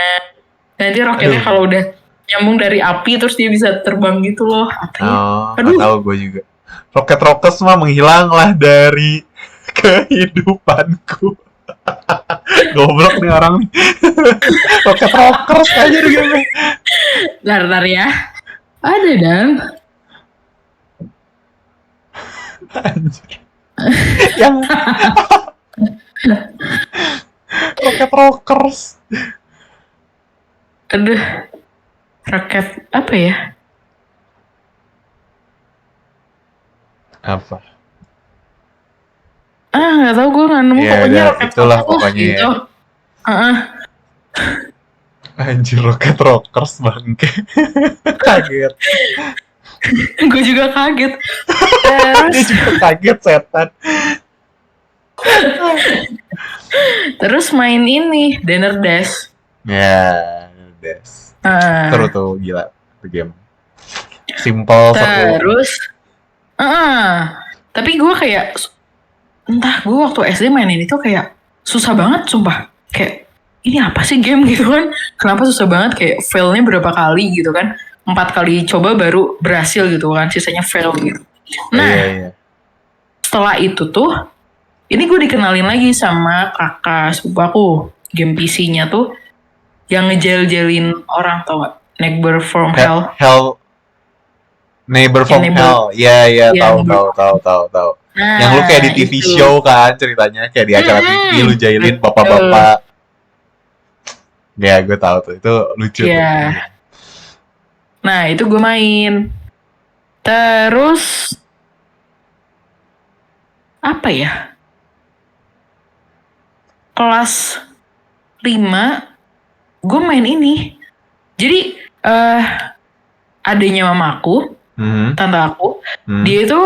Nanti roketnya kalau udah nyambung dari api terus dia bisa terbang gitu loh. Aduh. Tahu gue juga. Rocket Rockers mah menghilanglah dari kehidupanku. Goblok nih orang nih. Rocket Rockers aja deh gue. Bentar ya. Ada dan. Anjir. Yang Rocket Rockers. Aduh. Rocket apa ya? Apa? Nggak tahu, gue nggak nemu. Pokoknya Rocket itulah Rockers pokoknya gitu. Anjir, Rocket Rockers bangke. Kaget. Gue juga kaget. Dia juga kaget setan. Terus main ini Dinner Dash. Ya, Dash. Seru tuh, gila tuh game. Simple, seru. Terus tapi gue kayak entah, gue waktu SD mainin itu kayak susah banget sumpah. Kayak ini apa sih game gitu kan? Kenapa susah banget, kayak failnya berapa kali gitu kan? 4 kali coba baru berhasil gitu kan, sisanya fail gitu. Nah, setelah itu tuh, ini gue dikenalin lagi sama kakak sepupu aku. Game PC-nya tuh yang ngejel-jelin orang, tau gak? Neighbor from Hell. Neighbor from Hell. Iya, tahu. Nah, yang lu kayak di TV show kan ceritanya, kayak di acara TV lu jahilin bapak-bapak. Ya, gue tahu tuh, itu lucu tuh. Nah, itu gue main. Terus apa ya? Kelas 5 gue main ini. Jadi adanya mamaku, tante aku, dia itu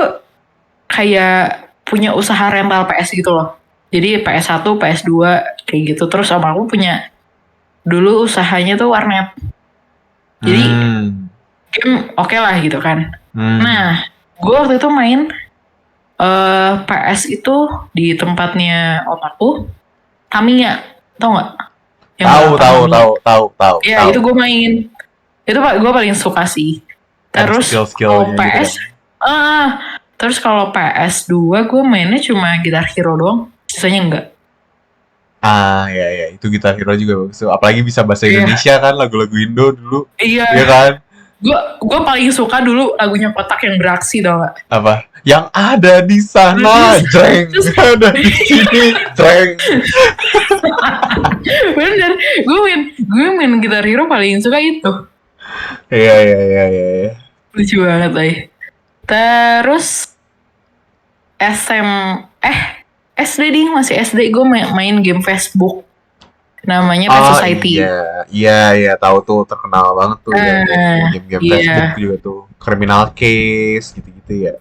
kayak punya usaha rental PS gitu loh. Jadi PS1, PS2 kayak gitu. Terus sama aku punya dulu usahanya tuh warnet. Jadi game oke lah gitu kan. Nah, gue waktu itu main PS itu di tempatnya otakku, Tamiya, tau nggak? Tahu. Iya, itu gue main. Itu gue paling suka sih. Terus kalau PS, gitu kan? Terus kalau PS2 gue mainnya cuma Guitar Hero doang, sisanya enggak. Ya, itu Guitar Hero juga bagus. Apalagi bisa bahasa Indonesia kan, lagu-lagu Indo dulu. Iya kan? Gue paling suka dulu lagunya Kotak yang beraksi, tau gak? Apa? Yang ada di sana, jreng. Ada di sini, jreng. Bener, gue main Guitar Hero paling suka itu. Iya. Lucu banget lah. Terus SD ding, masih SD gue main game Facebook. Namanya Pet Society. Iya, tahu tuh, terkenal banget tuh game Facebook juga tuh. Criminal Case gitu-gitu ya.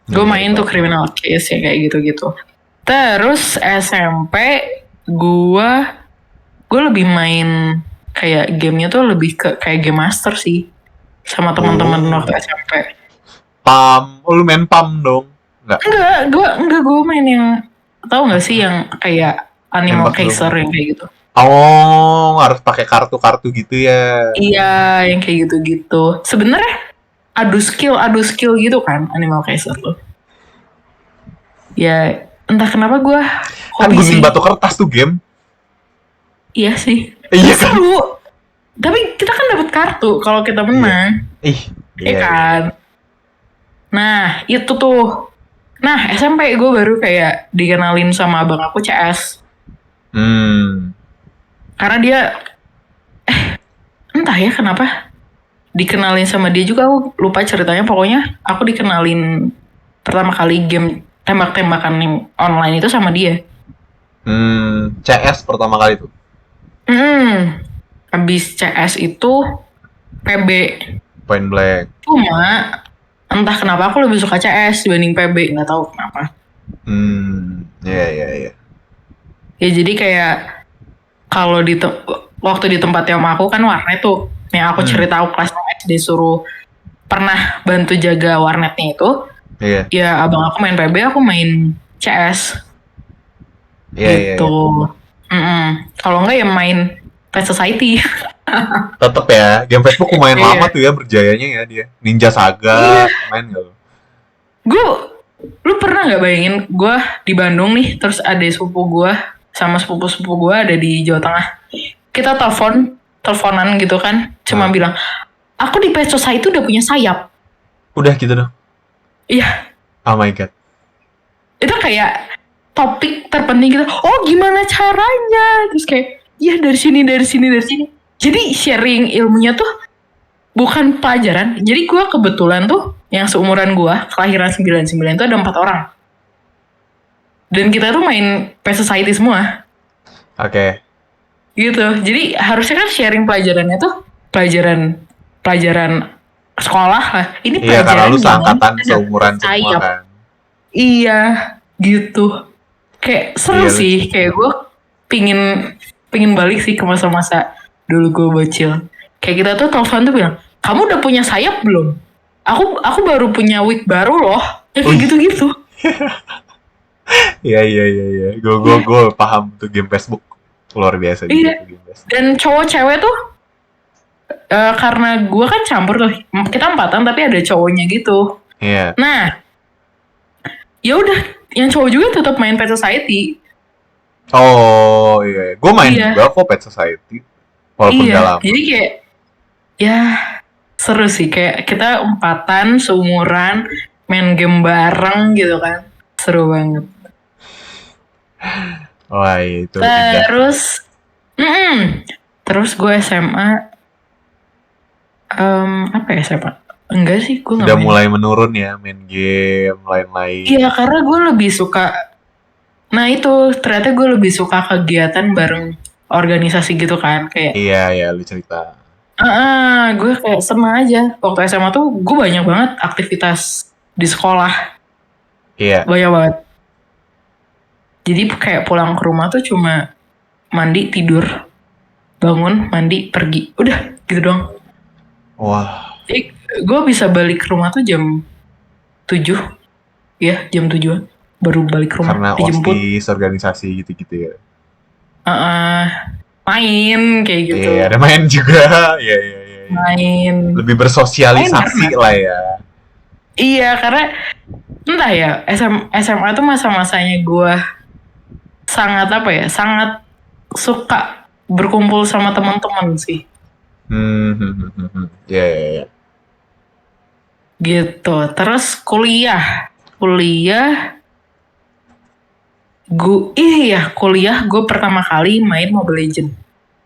Gue main tuh Criminal Case ya kayak gitu-gitu. Terus SMP gue lebih main kayak gamenya tuh lebih ke kayak Game Master sih, sama teman-teman waktu SMP. Lu main PAM dong? Enggak, gue main yang, tahu nggak sih yang kayak Animal Kaiser yang kayak gitu. Harus pakai kartu-kartu gitu ya? Iya, yang kayak gitu-gitu. Sebenarnya adu skill gitu kan Animal Kaiser tuh. Ya entah kenapa gue kan gunting batu kertas tuh game. Iya sih. Iya kan? Seru. Tapi kita kan dapat kartu kalau kita menang. Iya kan. Nah itu tuh. Nah SMP gue baru kayak dikenalin sama abang aku CS. Karena dia entah ya kenapa dikenalin sama dia juga, aku lupa ceritanya. Pokoknya aku dikenalin pertama kali game tembak-tembakan yang online itu sama dia. CS pertama kali tuh. Habis CS itu PB. Point Blank. Cuma entah kenapa aku lebih suka CS dibanding PB, nggak tahu kenapa. Iya. Ya jadi kayak kalau waktu di tempat yang aku kan warnet tuh, yang aku cerita aku kelas 6 SD suruh pernah bantu jaga warnetnya itu. Iya. Ya abang aku main PB, aku main CS. Iya. Gitu. Kalau enggak ya main Pet Society. Tetep ya, game Facebook lumayan lama tuh ya berjayanya ya dia. Ninja Saga, main gak lo? Lu pernah nggak bayangin gue di Bandung nih, terus ada sepupu gue sama sepupu gue ada di Jawa Tengah. Kita teleponan gitu kan, cuma bilang, aku di Pet Society udah punya sayap. Udah gitu dong? Iya. Oh my god. Itu kayak topik terpenting gitu. Oh gimana caranya? Terus kayak, ya dari sini. Jadi sharing ilmunya tuh bukan pelajaran. Jadi gue kebetulan tuh yang seumuran gue, kelahiran 99 itu ada 4 orang. Dan kita tuh main Pet Society semua. Oke. Gitu. Jadi harusnya kan sharing pelajarannya tuh pelajaran sekolah lah. Ini iya, pelajaran karena lu seangkatan seumuran semua kan. Iya, gitu. Kayak seru sih. Kayak gue pingin balik sih ke masa-masa dulu gue bocil. Kayak kita tuh telepon tuh bilang, kamu udah punya sayap belum? Aku baru punya wig baru loh. Ya kayak gitu-gitu. Iya. Gue paham tuh game Facebook. Luar biasa juga tuh game Facebook. Dan cowok-cewek tuh karena gue kan campur tuh. Kita 4-an tapi ada cowoknya gitu. Iya. Nah, ya udah, yang cowok juga tetap main Pet Society. Oh iya. Gue main juga kok Pet Society. Walaupun gak lama. Jadi kayak ya seru sih, kayak kita 4-an seumuran main game bareng gitu kan, seru banget. Wah itu. Terus gue SMA apa ya SMA? Enggak sih, gue udah mulai menurun ya main game lain-lain. Iya, karena gue lebih suka. Nah itu ternyata gue lebih suka kegiatan bareng organisasi gitu kan, kayak. Iya lu cerita. Gue kayak seneng aja. Waktu SMA tuh gue banyak banget aktivitas di sekolah. Iya. Banyak banget. Jadi kayak pulang ke rumah tuh cuma mandi, tidur, bangun, mandi, pergi. Udah gitu doang. Wah. Jadi gue bisa balik ke rumah tuh jam 7. Ya jam 7 baru balik ke rumah. Karena dijemput. OSIS, organisasi gitu-gitu ya. Main kayak gitu. Iya, ada main juga. Iya. Main. Lebih bersosialisasi lah ya. Iya, karena entah ya, SMA tuh masa-masanya gue sangat suka berkumpul sama teman-teman sih. Iya. Gitu. Terus kuliah gue pertama kali main Mobile Legends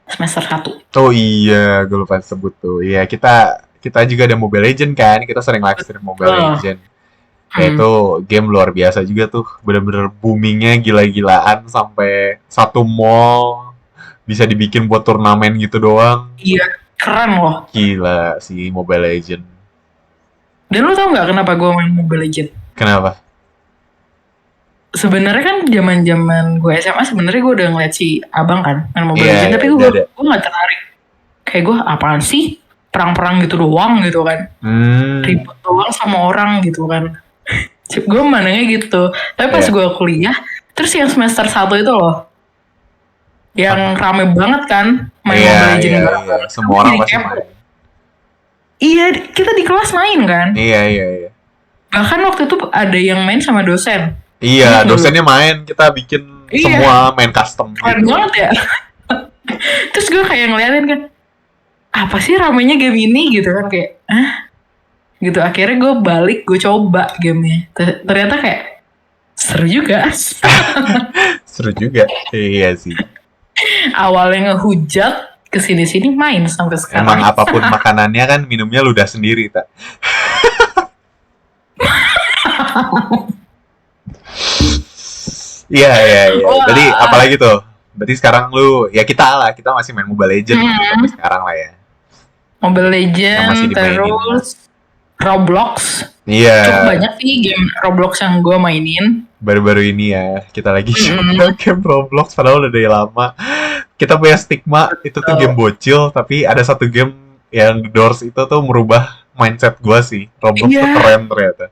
semester 1. Oh iya, gue lupa sebut tuh. Iya, kita juga ada Mobile Legends kan. Kita sering live stream Mobile Legends. Itu game luar biasa juga tuh. Bener-bener boomingnya gila-gilaan sampai satu mall bisa dibikin buat turnamen gitu doang. Iya, keren loh. Gila sih Mobile Legends. Dan lu tau nggak kenapa gue main Mobile Legends? Kenapa? Sebenarnya kan zaman gue SMA sebenarnya gue udah ngeliat si abang kan main Mobile Legends, tapi gue nggak tertarik. Kayak gue apaan sih perang-perang gitu doang gitu kan, ribut doang sama orang gitu kan. Gue mandangnya gitu. Tapi pas gue kuliah, terus yang semester 1 itu loh, yang rame banget kan main Mobile Legends. Iya. Semua orang pasti main. Iya, kita di kelas main kan. Iya. Bahkan waktu itu ada yang main sama dosen. Iya, dosennya main, kita bikin semua main custom. Keren banget ya. Terus gue kayak ngeliatin kan, apa sih ramenya game ini gitu kan, kayak gitu. Akhirnya gue balik, gue coba gamenya. Ternyata kayak seru juga. Seru juga, iya sih. Awalnya ngehujat, kesini-sini main sampai sekarang. Emang apapun makanannya kan minumnya ludah sendiri, tak? Iya. Wah. Berarti apalagi tuh? Berarti sekarang lu, ya kita masih main Mobile Legends gitu sampai sekarang lah ya. Mobile Yang masih Legends, dimainin. terus Roblox. Iya. Cukup banyak sih game Roblox yang gue mainin. Baru-baru ini ya, kita lagi coba game Roblox, padahal udah dari lama. Kita punya stigma, itu tuh game bocil, tapi ada satu game yang Doors itu tuh merubah mindset gue sih. Roblox tuh keren ternyata.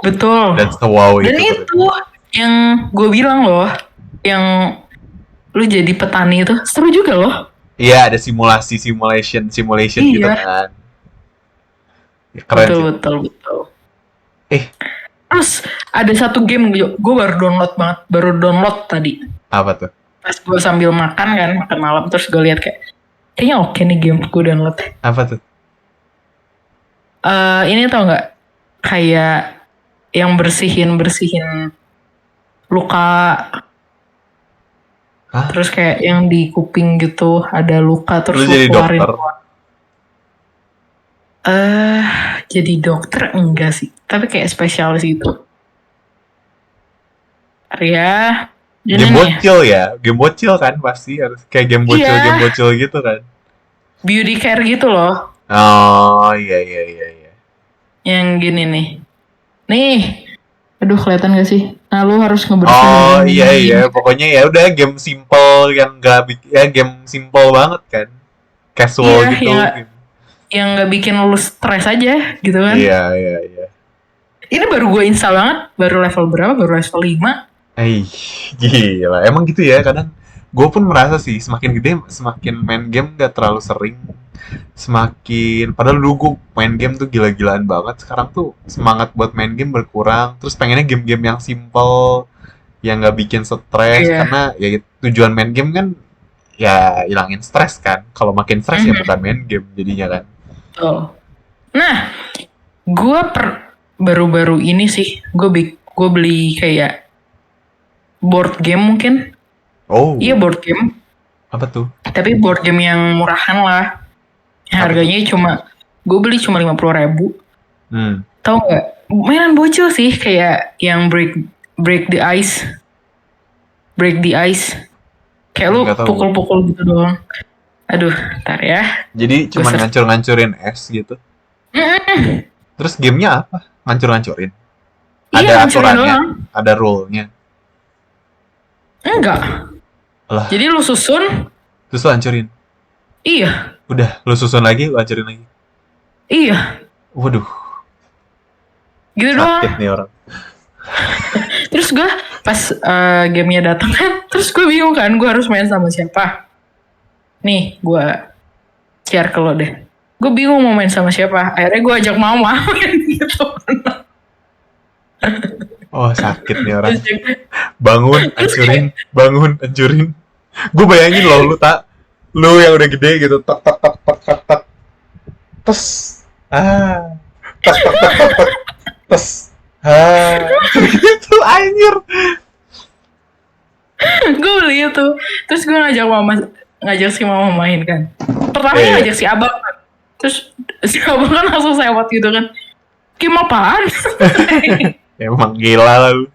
Betul. Dan wow Dan itu yang gue bilang loh, yang lu jadi petani itu seru juga loh. Iya, ada simulation gitu kan. Ya, keren sih. Betul. Eh, terus ada satu game gue baru download tadi. apa tuh? Pas gue sambil makan malam, terus gue lihat kayaknya oke nih game gue download. Apa tuh? Ini tau nggak, kayak yang bersihin luka. Hah? Terus kayak yang di kuping gitu ada luka, terus lu jadi keluarin. dokter? Jadi dokter enggak sih, tapi kayak spesialis gitu. Ya, game bocil kan pasti harus kayak game bocil gitu kan. Beauty care gitu loh. Oh iya. Yang gini nih, aduh kelihatan gak sih? Nah lu harus ngebersihin. Oh iya, pokoknya ya udah game simple yang game simple banget kan, casual gitu. Yang nggak bikin lu stres aja gitu kan. Iya. Ini baru gue install banget, baru level berapa? Baru level 5. Gila, emang gitu ya kadang. Gue pun merasa sih semakin gede semakin main game gak terlalu sering. Padahal dulu gue main game tuh gila-gilaan banget. Sekarang tuh semangat buat main game berkurang. Terus pengennya game-game yang simple, yang gak bikin stres. Karena ya tujuan main game kan ya hilangin stres kan. Kalau makin stres ya bukan main game jadinya kan. Nah, gue baru-baru ini sih gue beli kayak board game mungkin. Oh. Iya, board game. Apa tuh? Tapi board game yang murahan lah. Harganya gue beli cuma 50.000. Tahu nggak? Mainan bocil sih, kayak yang break the ice. Kayak lu pukul-pukul gitu doang. Aduh, ntar ya. Jadi cuma ngancur-ngancurin es gitu. Terus gamenya apa? Ngancur-ngancurin? Ada aturannya? Ada rule-nya? Enggak. Lah. Jadi lu susun, terus lu hancurin? Iya. Udah, lu susun lagi, lu hancurin lagi? Iya. Waduh. Gitu doang. Sakit nih orang. Terus gue pas gamenya datang kan, terus gue bingung kan, gue harus main sama siapa. Nih, gue share ke lo deh. Gue bingung mau main sama siapa. Akhirnya gue ajak mama main gitu. Oh, sakit nih orang. Bangun, hancurin. Gue bayangin lu yang udah gede gitu, tak. Tes. Gitu anjir. Gue beli itu. Terus gue ngajak si mama main kan. Pertama ngajak si abang kan. Terus si abang kan langsung sewot gitu kan. Game apaan? Emang gila lu.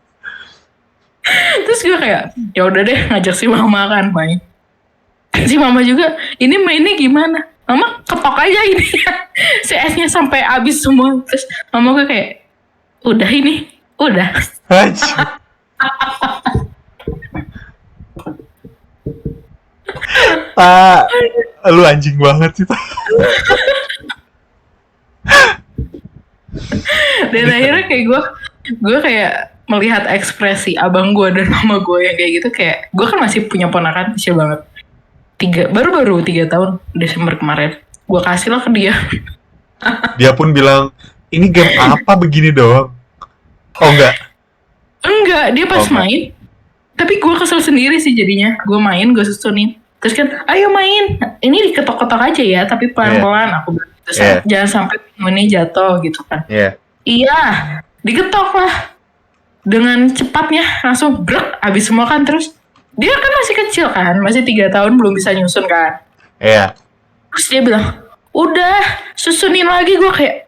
Terus gue kayak, ya udah deh ngajak si mama kan main. Si mama juga, ini mainnya gimana? Mama ketok aja ini ya. Si esnya sampai habis semua. Terus mama gue kayak, udah. Lu anjing banget sih. Dan akhirnya kayak gue kayak melihat ekspresi abang gue dan mama gue yang kayak gitu, kayak gue kan masih punya ponakan kecil banget, baru 3 tahun Desember kemarin, gue kasih lah ke dia. Dia pun bilang, ini game apa begini doang? Oh enggak, dia pas main, tapi gue kesel sendiri sih jadinya. Gue main, gue susunin, terus kan ayo main, ini diketok-ketok aja ya, tapi pelan-pelan. Aku bilang gitu, jangan sampai ini jatuh gitu kan. Iya, diketok lah dengan cepatnya, langsung brek, habis semua kan. Terus dia kan masih kecil kan, masih 3 tahun, belum bisa nyusun kan. Terus dia bilang, udah susunin lagi. Gue kayak,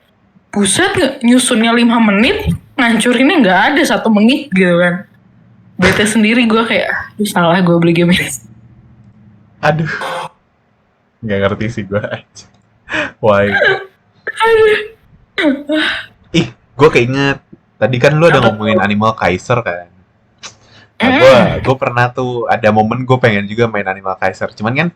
buset, nyusunnya 5 menit, ngancurinnya nggak ada 1 menit gitu kan. bete sendiri gue kayak, "Aduh, salah gue beli game ini." Aduh, nggak ngerti sih gue. Why? Ih, gue keinget. Tadi kan lu ada Apa ngomongin tuh? Animal Kaiser kan. Nah, Mm. gue pernah tuh ada momen gue pengen juga main Animal Kaiser. Cuman kan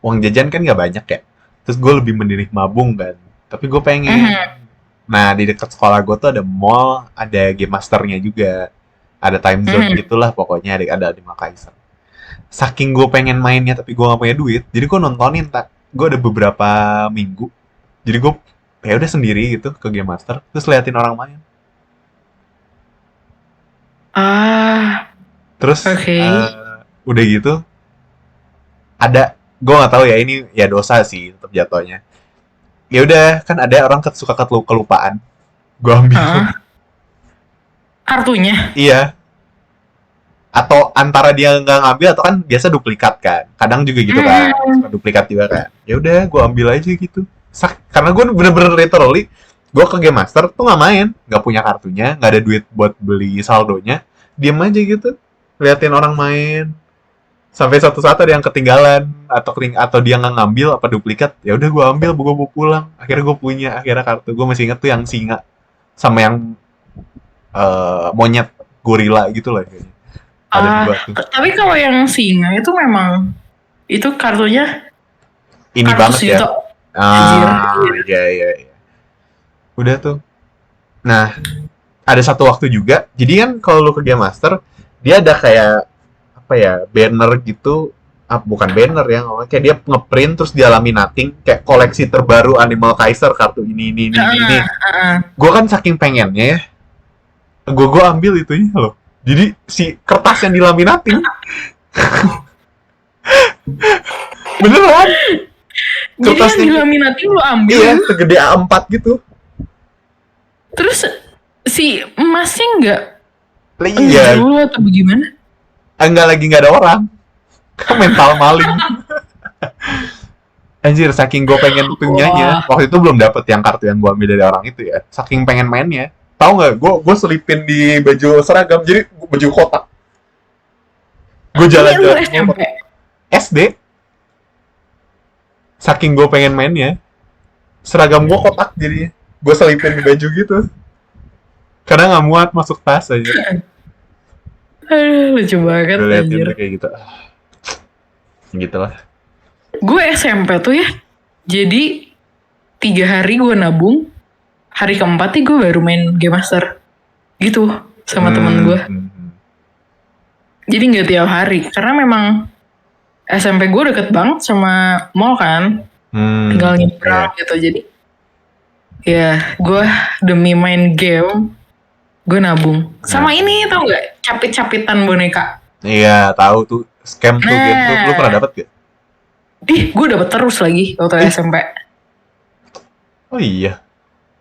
uang jajan kan nggak banyak ya. Terus gue lebih memilih mabung kan. Tapi gue pengen. Mhm. Nah, di dekat sekolah gue tuh ada mall, ada game masternya juga. Ada time zone Mhm. gitulah pokoknya ada Animal Kaiser. Saking gue pengen mainnya tapi gue gak punya duit, jadi gue nontonin tak. Gue ada beberapa minggu. Jadi gue ya udah sendiri gitu ke game master, terus liatin orang main. Ah, Terus oke. udah gitu ada gue nggak tahu ya ini ya dosa sih tetap jatuhnya. Ya udah kan ada orang suka kelupaan, gue ambil. Heeh. Kartunya. Iya, atau antara dia nggak ngambil atau kan biasa duplikat kan, kadang juga gitu kan, Hmm. suka duplikat juga kan. Ya udah gue ambil aja gitu. Karena gue bener-bener literally gue ke game master tuh nggak main, nggak punya kartunya, nggak ada duit buat beli saldonya, diem aja gitu liatin orang main sampai satu saat ada yang ketinggalan atau dia nggak ngambil apa duplikat, ya udah gue ambil, gue bawa pulang, akhirnya gue punya, akhirnya kartu gue masih inget tuh yang singa sama yang monyet gorila gitu lah kayaknya, ada dua tuh. Tapi kalau yang singa itu memang itu kartunya Ini kartu banget ya. sejuta. Anjir. Iya iya iya. Udah tuh. Nah, ada satu waktu juga. Jadi kan kalau lu ke Game Master, dia ada kayak apa ya, banner gitu. Bukan banner ya, ngomongnya kayak dia ngeprint terus dia laminating kayak koleksi terbaru Animal Kaiser, kartu ini. Gue kan saking pengennya ya, gue ambil itu ya loh. Jadi si kertas yang dilaminating beneran Jadi yang kertasnya, dilaminating lu ambil. iya segede A4 gitu. Terus si emasnya nggak Iya, dulu atau bagaimana? enggak lagi nggak ada orang. Mental maling. Anjir, saking gue pengen punyanya. Waktu itu belum dapet yang kartu yang gue ambil dari orang itu ya. Saking pengen mainnya. Tahu nggak? Gue selipin di baju seragam, jadi baju kotak. Gue Ini lu jalan-jalan SMP. SD. Saking gue pengen mainnya, seragam gue kotak jadinya. Gue selipin di baju gitu. Karena nggak muat masuk tas aja. Aduh, lucu banget Gue liatin anjir. tuh kayak gitu. Gitu lah. Gue SMP tuh ya. Jadi 3 hari gue nabung. Hari keempat nih gue baru main Game Master. Gitu sama temen gue. Jadi nggak tiap hari. Karena memang SMP gue deket banget sama mall kan. Tinggal nyebrang gitu. Jadi ya gue demi main game gue nabung. Sama ini tau gak? Capit-capitan boneka. Iya, tahu tuh scam tuh game tuh. Lu pernah dapet gak? Ih, gue dapet terus lagi waktu SMP. Oh iya.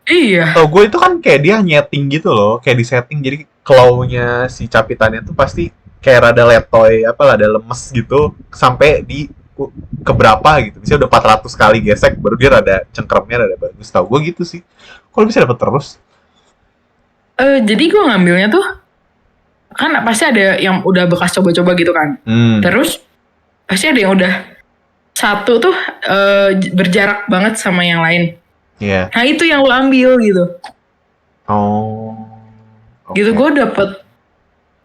Iya. Tau gue itu kan kayak dia nyeting gitu loh, kayak di setting, jadi claw-nya si capitannya tuh pasti kayak rada letoy, apa rada lemes gitu, sampai di keberapa gitu. Misalnya udah 400 kali gesek, baru dia rada cengkremnya rada bagus. Tau gue gitu sih. Kok bisa dapet terus? Jadi gue ngambilnya tuh kan pasti ada yang udah bekas coba-coba gitu kan. Terus pasti ada yang udah satu tuh berjarak banget sama yang lain. Iya. Nah itu yang lo ambil gitu. Oh. Gitu gue dapet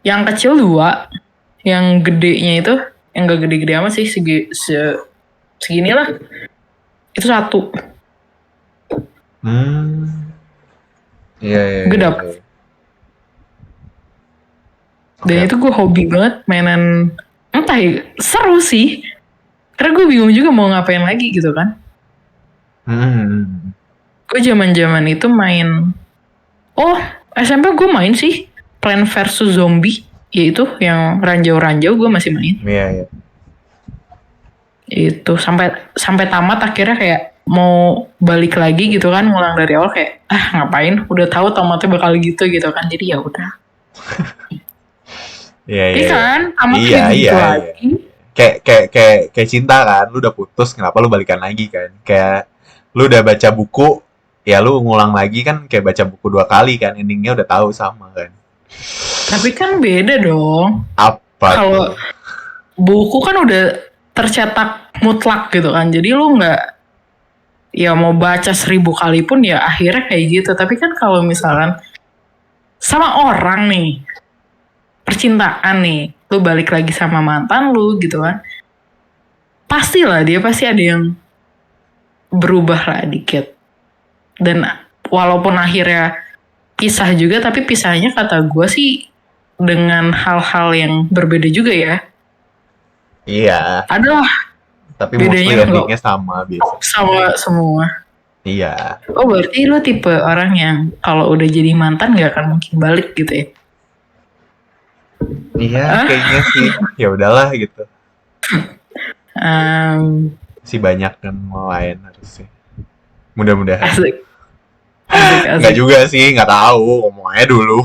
yang kecil 2, yang gedenya itu, yang gak gede-gede amat sih, segini lah. Itu 1. Iya. Gue dapet. Dan itu gue hobi banget mainan, entah ya, seru sih. Karena gue bingung juga mau ngapain lagi gitu kan. Gue zaman itu main, SMP gue main sih Plan vs Zombie, yaitu yang ranjau-ranjau gue masih main. Iya. Itu sampai tamat, akhirnya kayak mau balik lagi gitu kan, ngulang dari awal, kayak ngapain, udah tahu tamatnya bakal gitu kan, jadi ya udah. Iya kan tamat iya. lagi. Kayak cinta kan, lu udah putus, kenapa lu balikan lagi kan? Kayak lu udah baca buku, ya lu ngulang lagi kan, kayak baca buku 2 kali kan, endingnya udah tahu sama kan. Tapi kan beda dong. Apa tuh? Kalau buku kan udah tercetak mutlak gitu kan. Jadi lu nggak, ya mau baca 1000 kali pun ya akhirnya kayak gitu. Tapi kan kalau misalkan sama orang nih, percintaan nih, lu balik lagi sama mantan lu gitu kan. Pastilah dia pasti ada yang berubah lah dikit. Dan walaupun akhirnya pisah juga, tapi pisahnya kata gue sih dengan hal-hal yang berbeda juga ya. Iya. Adalah Tapi bedanya mostly endingnya sama biasa. sama semua. Iya. Oh berarti lo tipe orang yang kalau udah jadi mantan gak akan mungkin balik gitu ya? Iya, kayaknya sih. Ya udahlah gitu. Si banyak kan lain harusnya. Mudah-mudahan. Asik. Nggak juga sih, nggak tahu. Ngomong aja dulu.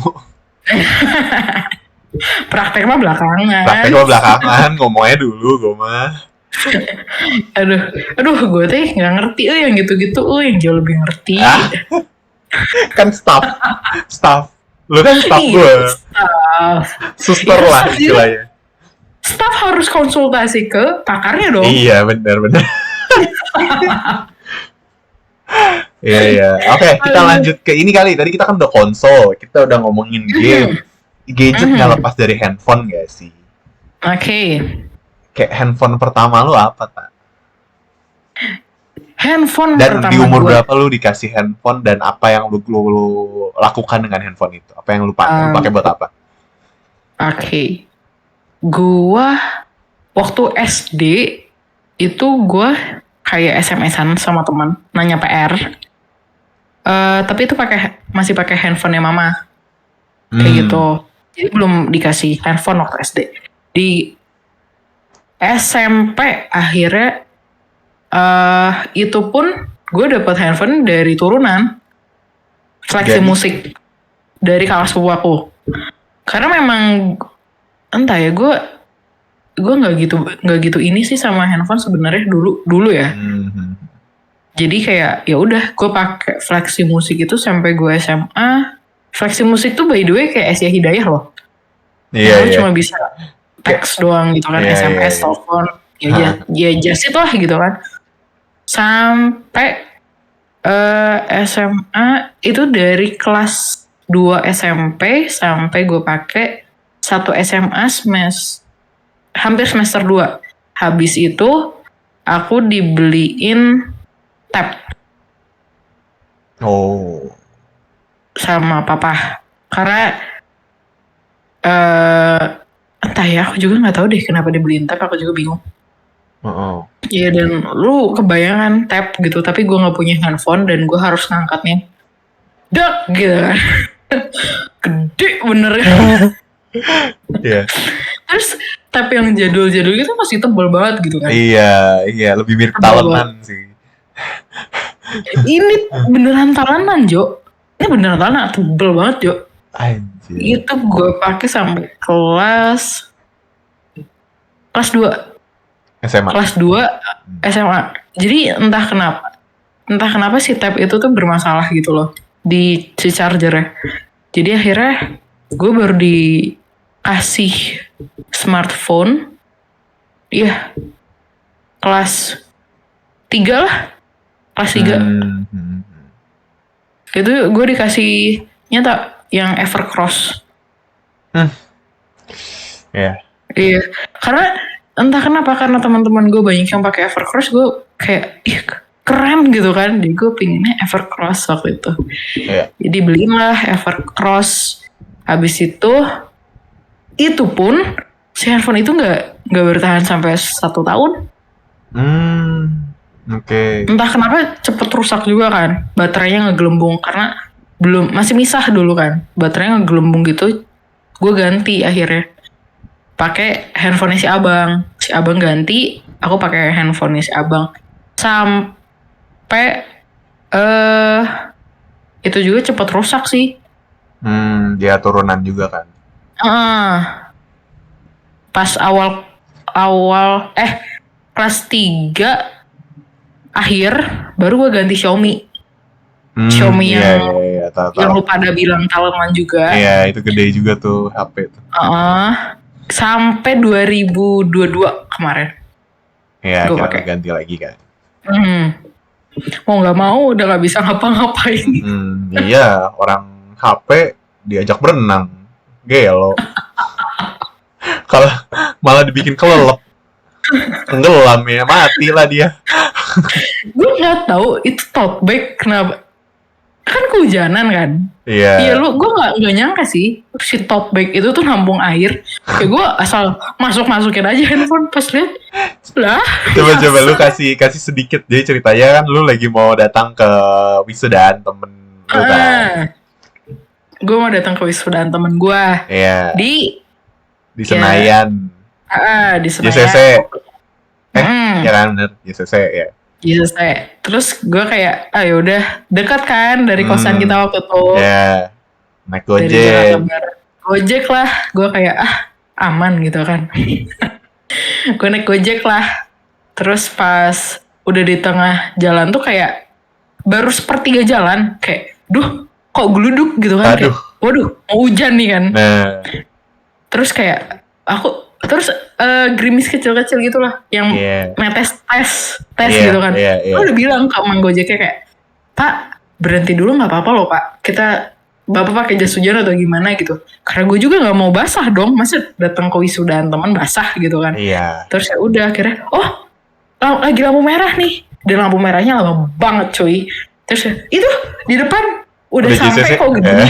Praktek mah belakangan. Praktek mah belakangan, ngomong aja dulu gue mah. Aduh, gue teh nggak ngerti yang gitu-gitu, yang jauh lebih ngerti. Kan staff. Lu kan staff gue. Suster ya, lah istilahnya. Staff harus konsultasi ke pakarnya dong. Iya, benar. Iya. Oke, kita lanjut ke ini kali. Tadi kita kan udah konsol, kita udah ngomongin game. Gadget nggak lepas dari handphone gak sih? Oke. Kayak handphone pertama lu apa, Tak? Handphone dan pertama di umur gue. Berapa lu dikasih handphone dan apa yang lu lakukan dengan handphone itu? Apa yang lu pakai? Lu pakai buat apa? Oke. Gua waktu SD itu gua kayak SMS-an sama teman nanya PR. Tapi itu masih pakai handphonenya mama. Kayak gitu. Jadi belum dikasih handphone waktu SD. Di SMP akhirnya itu pun gue dapet handphone dari turunan Flexi Musik dari kakak sepupu aku. Karena memang entah ya, gue nggak gitu ini sih sama handphone sebenarnya dulu ya. Jadi kayak ya udah gue pakai Flexi Musik itu sampai gue SMA. Flexi Musik tuh by the way kayak Asia Hidayah loh. Iya. Cuma bisa teks doang gitu kan, SMS, telepon, ya just itu lah gitu kan. Sampai SMA itu dari kelas 2 SMP sampai gue pakai 1 SMA hampir semester 2. Habis itu aku dibeliin tab. Sama papa. Karena entah ya, aku juga nggak tahu deh kenapa dibeliin tab, aku juga bingung. Iya, dan lu kebayangan tab gitu, tapi gue nggak punya handphone dan gue harus ngangkatnya dak gitu kan. Gede bener ya. Iya. Terus tab yang jadul-jadul gitu masih tebal banget gitu kan. Iya, lebih mirip talenan sih. Ini beneran talenan, Jo. Ini beneran talenan, tebal banget, Jo. Anjir. Itu gue pakai sampai kelas 2 SMA. Kelas 2 SMA. Jadi entah kenapa si tab itu tuh bermasalah gitu loh di si chargernya. Jadi akhirnya gue baru dikasih smartphone. Iya. Kelas 3 lah. Kelas 3. Itu gue dikasihnya yang Evercross. Iya. Iya. Karena entah kenapa, karena teman-teman gue banyak yang pakai Evercross, gue kayak keren gitu kan. Jadi gue pinginnya Evercross waktu itu. Jadi beliinlah Evercross. Habis itu pun si handphone itu nggak bertahan sampai 1 tahun. Oke. Entah kenapa cepet rusak juga kan. Baterainya ngegelembung karena masih misah dulu kan. Baterainya ngegelembung gitu. Gue ganti akhirnya. Pakai handphone si abang. Si abang ganti, aku pakai handphone si abang. Sampai itu juga cepat rusak sih. Dia turunan juga kan. Pas awal kelas 3 akhir baru gue ganti Xiaomi. Xiaomi yang tahu. Yang lu pada bilang Talenan juga. Iya, itu gede juga tuh HP tuh. Sampai 2022 kemarin. Iya, Gue kita pakai. ganti lagi kan. Mau nggak mau udah nggak bisa ngapa-ngapain. Iya, orang HP diajak berenang, gelo. Kalau malah dibikin kelelep, tenggelam ya, mati lah dia. Gue nggak tahu itu tote bag kenapa. Kan kehujanan kan. Iya lu, gue nggak nyangka sih si tote bag itu tuh nampung air. Kayak gue asal masukin aja handphone, pas lihat lah. Coba lu kasih sedikit. Jadi ceritanya kan lu lagi mau datang ke wisudaan temen lu kan. Gue mau datang ke wisudaan temen gue. Iya. Di Senayan. Di Senayan. JCC. Ya kan bener, JCC ya. JCC. Terus gue kayak, yaudah dekat kan dari kosan kita waktu itu. Iya. Naik Gojek lah. Gue kayak aman gitu kan. Gue naik Gojek lah. Terus pas udah di tengah jalan tuh kayak baru sepertiga jalan kayak, kok geluduk gitu kan. Kayak, waduh mau hujan nih kan. Terus kayak terus gerimis kecil-kecil gitu lah yang tes gitu kan. Gue udah bilang ke Mang Gojeknya kayak, Pak berhenti dulu nggak apa-apa loh Pak, Bapak pakai jas hujan atau gimana gitu, karena gue juga nggak mau basah dong, masa datang ke wisudaan teman basah gitu kan. Terus ya udah akhirnya lagi lampu merah nih, dan lampu merahnya lama banget cuy. Terus itu di depan udah sampai kok gede.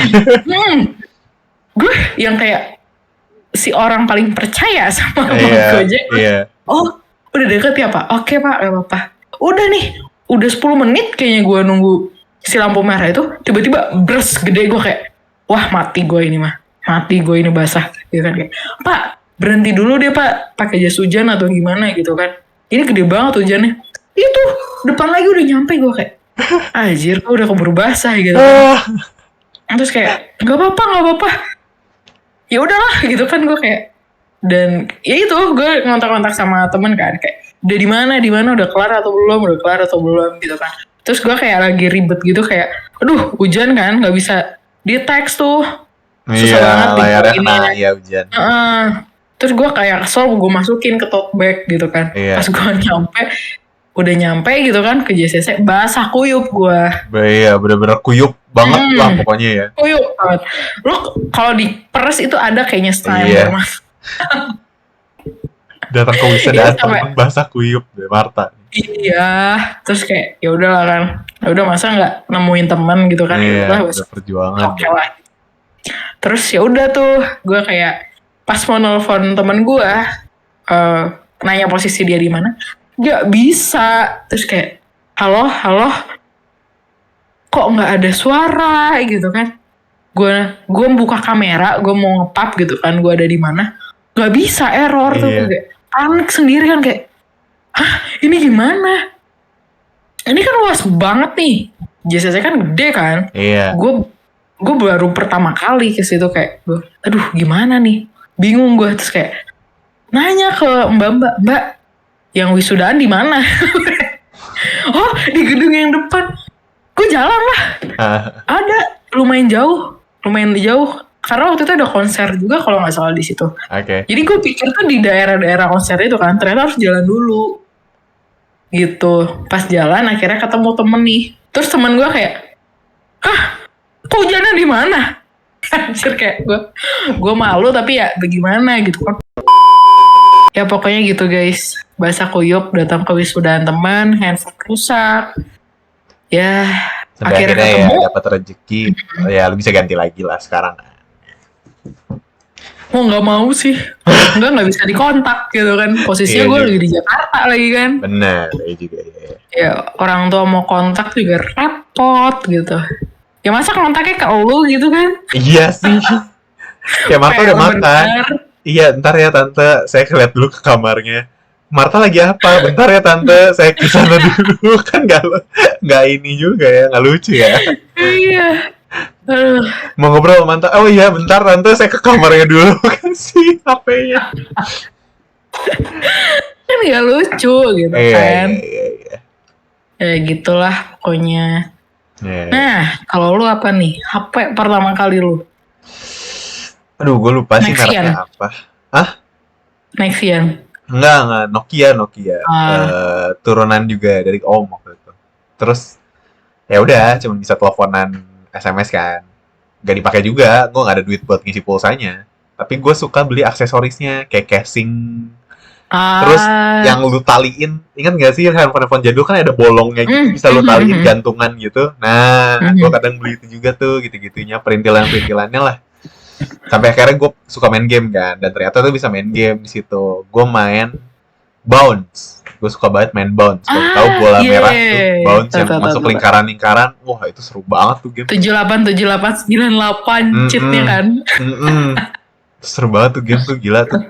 Gue yang kayak si orang paling percaya sama Gojek. Udah deket ya Pak? Oke Pak, gak apa-apa. Udah nih, udah 10 menit kayaknya gue nunggu si lampu merah itu, tiba-tiba bres gede. Gue kayak, wah mati gue ini basah gitu kan. Kayak, Pak berhenti dulu deh Pak, pakai jas hujan atau gimana gitu kan, ini gede banget hujannya. Itu depan lagi udah nyampe. Gue kayak, anjir gue udah keburu basah gitu kan. Terus kayak, gak apa-apa, ya udahlah gitu kan. Gue kayak, dan ya itu gue ngontak-ngontak sama temen kan, kayak udah di mana udah kelar atau belum gitu kan. Terus gue kayak lagi ribet gitu, kayak aduh hujan kan, nggak bisa di teks tuh, susah banget layarnya kena hujan. Terus gue kayak kesel, gue masukin ke tote bag gitu kan. Pas gue udah nyampe gitu kan ke JCC, basah kuyup gue. Iya, bener-bener kuyup banget lah pokoknya ya. Kuyup banget. Lo kalau diperes itu ada kayaknya style mas. Datang ke wisudaan temen basah kuyup deh Marta. Iya, terus kayak ya udahlah kan. Ya udah masa nggak nemuin teman gitu kan. Iya, udah perjuangan. Oke lah. Terus ya udah tuh gue kayak pas mau nelfon temen gue, nanya posisi dia di mana, nggak bisa. Terus kayak halo, kok nggak ada suara gitu kan. Gue buka kamera, gue mau ngepap gitu kan, gue ada di mana, nggak bisa, error tuh. Kayak panik sendiri kan, kayak ini gimana? Ini kan luas banget nih, JCC kan gede kan. Gue baru pertama kali ke situ, kayak aduh gimana nih, bingung gue. Terus kayak nanya ke mbak yang wisudaan di mana. Oh di gedung yang depan. Gue jalan lah. Ada lumayan jauh karena waktu itu ada konser juga kalau nggak salah di situ. Jadi gue pikir tuh di daerah-daerah konser itu kan, ternyata harus jalan dulu gitu. Pas jalan akhirnya ketemu temen nih. Terus temen gue kayak, kok hujannya di mana? Anjir, kayak gue malu tapi ya bagaimana gitu kan. Ya pokoknya gitu guys, basah kuyup datang ke wisudaan teman, handphone rusak. Ya akhirnya ketemu. Ya dapat rezeki. Ya lu bisa ganti lagi lah sekarang. Nggak mau sih, nggak bisa dikontak gitu kan. Posisinya gue lagi di Jakarta lagi kan. Bener juga ya. Orang tua mau kontak juga repot gitu. Ya masa kontaknya ke lu gitu kan. Iya sih. Ya Marta udah makan. Iya, ntar ya tante, saya lihat dulu ke kamarnya. Marta lagi apa? Bentar ya tante, saya ke sana dulu. Kan nggak ini juga ya, nggak lucu ya. Iya. Mau ngobrol sama tante. Oh iya, bentar tante, saya ke kamarnya dulu. Kasih HP-nya. Kan nggak lucu gitu kan. Iya. Ya gitulah pokoknya. Yeah. Nah, kalau lu apa nih? HP pertama kali lu? Aduh, gue lupa sih Nexian. mereknya apa. Ah, Nexian. enggak, Nokia. Ah, Turunan juga dari Om waktu itu. Terus ya udah, cuma bisa teleponan, SMS kan. Gak dipakai juga, gue gak ada duit buat ngisi pulsanya. Tapi gue suka beli aksesorisnya, kayak casing. Terus ah, yang lu taliin, ingat gak sih handphone jadul kan ada bolongnya gitu, bisa lu taliin gantungan gitu. Nah, gue kadang beli itu juga tuh, gitu-gitunya, perintilan-perintilannya lah. Sampai akhirnya gue suka main game kan, dan ternyata tuh bisa main game di situ. Gue main Bounce. Gue suka banget main Bounce. Kalau tahu bola merah tuh, yeah. Bounce yang masuk lingkaran-lingkaran. Wah, itu seru banget tuh game. 78 98 98 cheatnya Mm-mm. kan. Mm-mm. Seru banget tuh game tuh, gila tuh.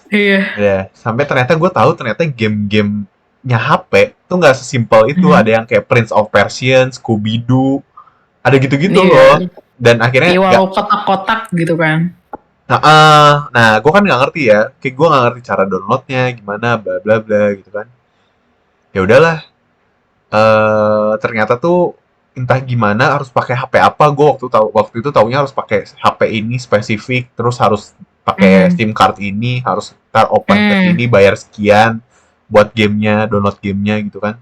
Iya. Ya, sampai ternyata gue tahu ternyata game-gamenya HP tuh nggak sesimpel itu. Mhm. Ada yang kayak Prince of Persian, Scooby-Doo, ada gitu-gitu loh. Iya. Dan akhirnya Iya, nggak. walau kotak-kotak gitu kan. Nah, gue kan nggak ngerti ya. Kayak gue nggak ngerti cara downloadnya gimana, bla bla bla gitu kan. Ya udahlah. Ternyata tuh entah gimana harus pakai HP apa. Gue waktu itu taunya harus pakai HP ini spesifik, terus harus pakai Mhm. SIM card ini, harus ntar open ke Mhm. ini bayar sekian buat gamenya, download gamenya gitu kan.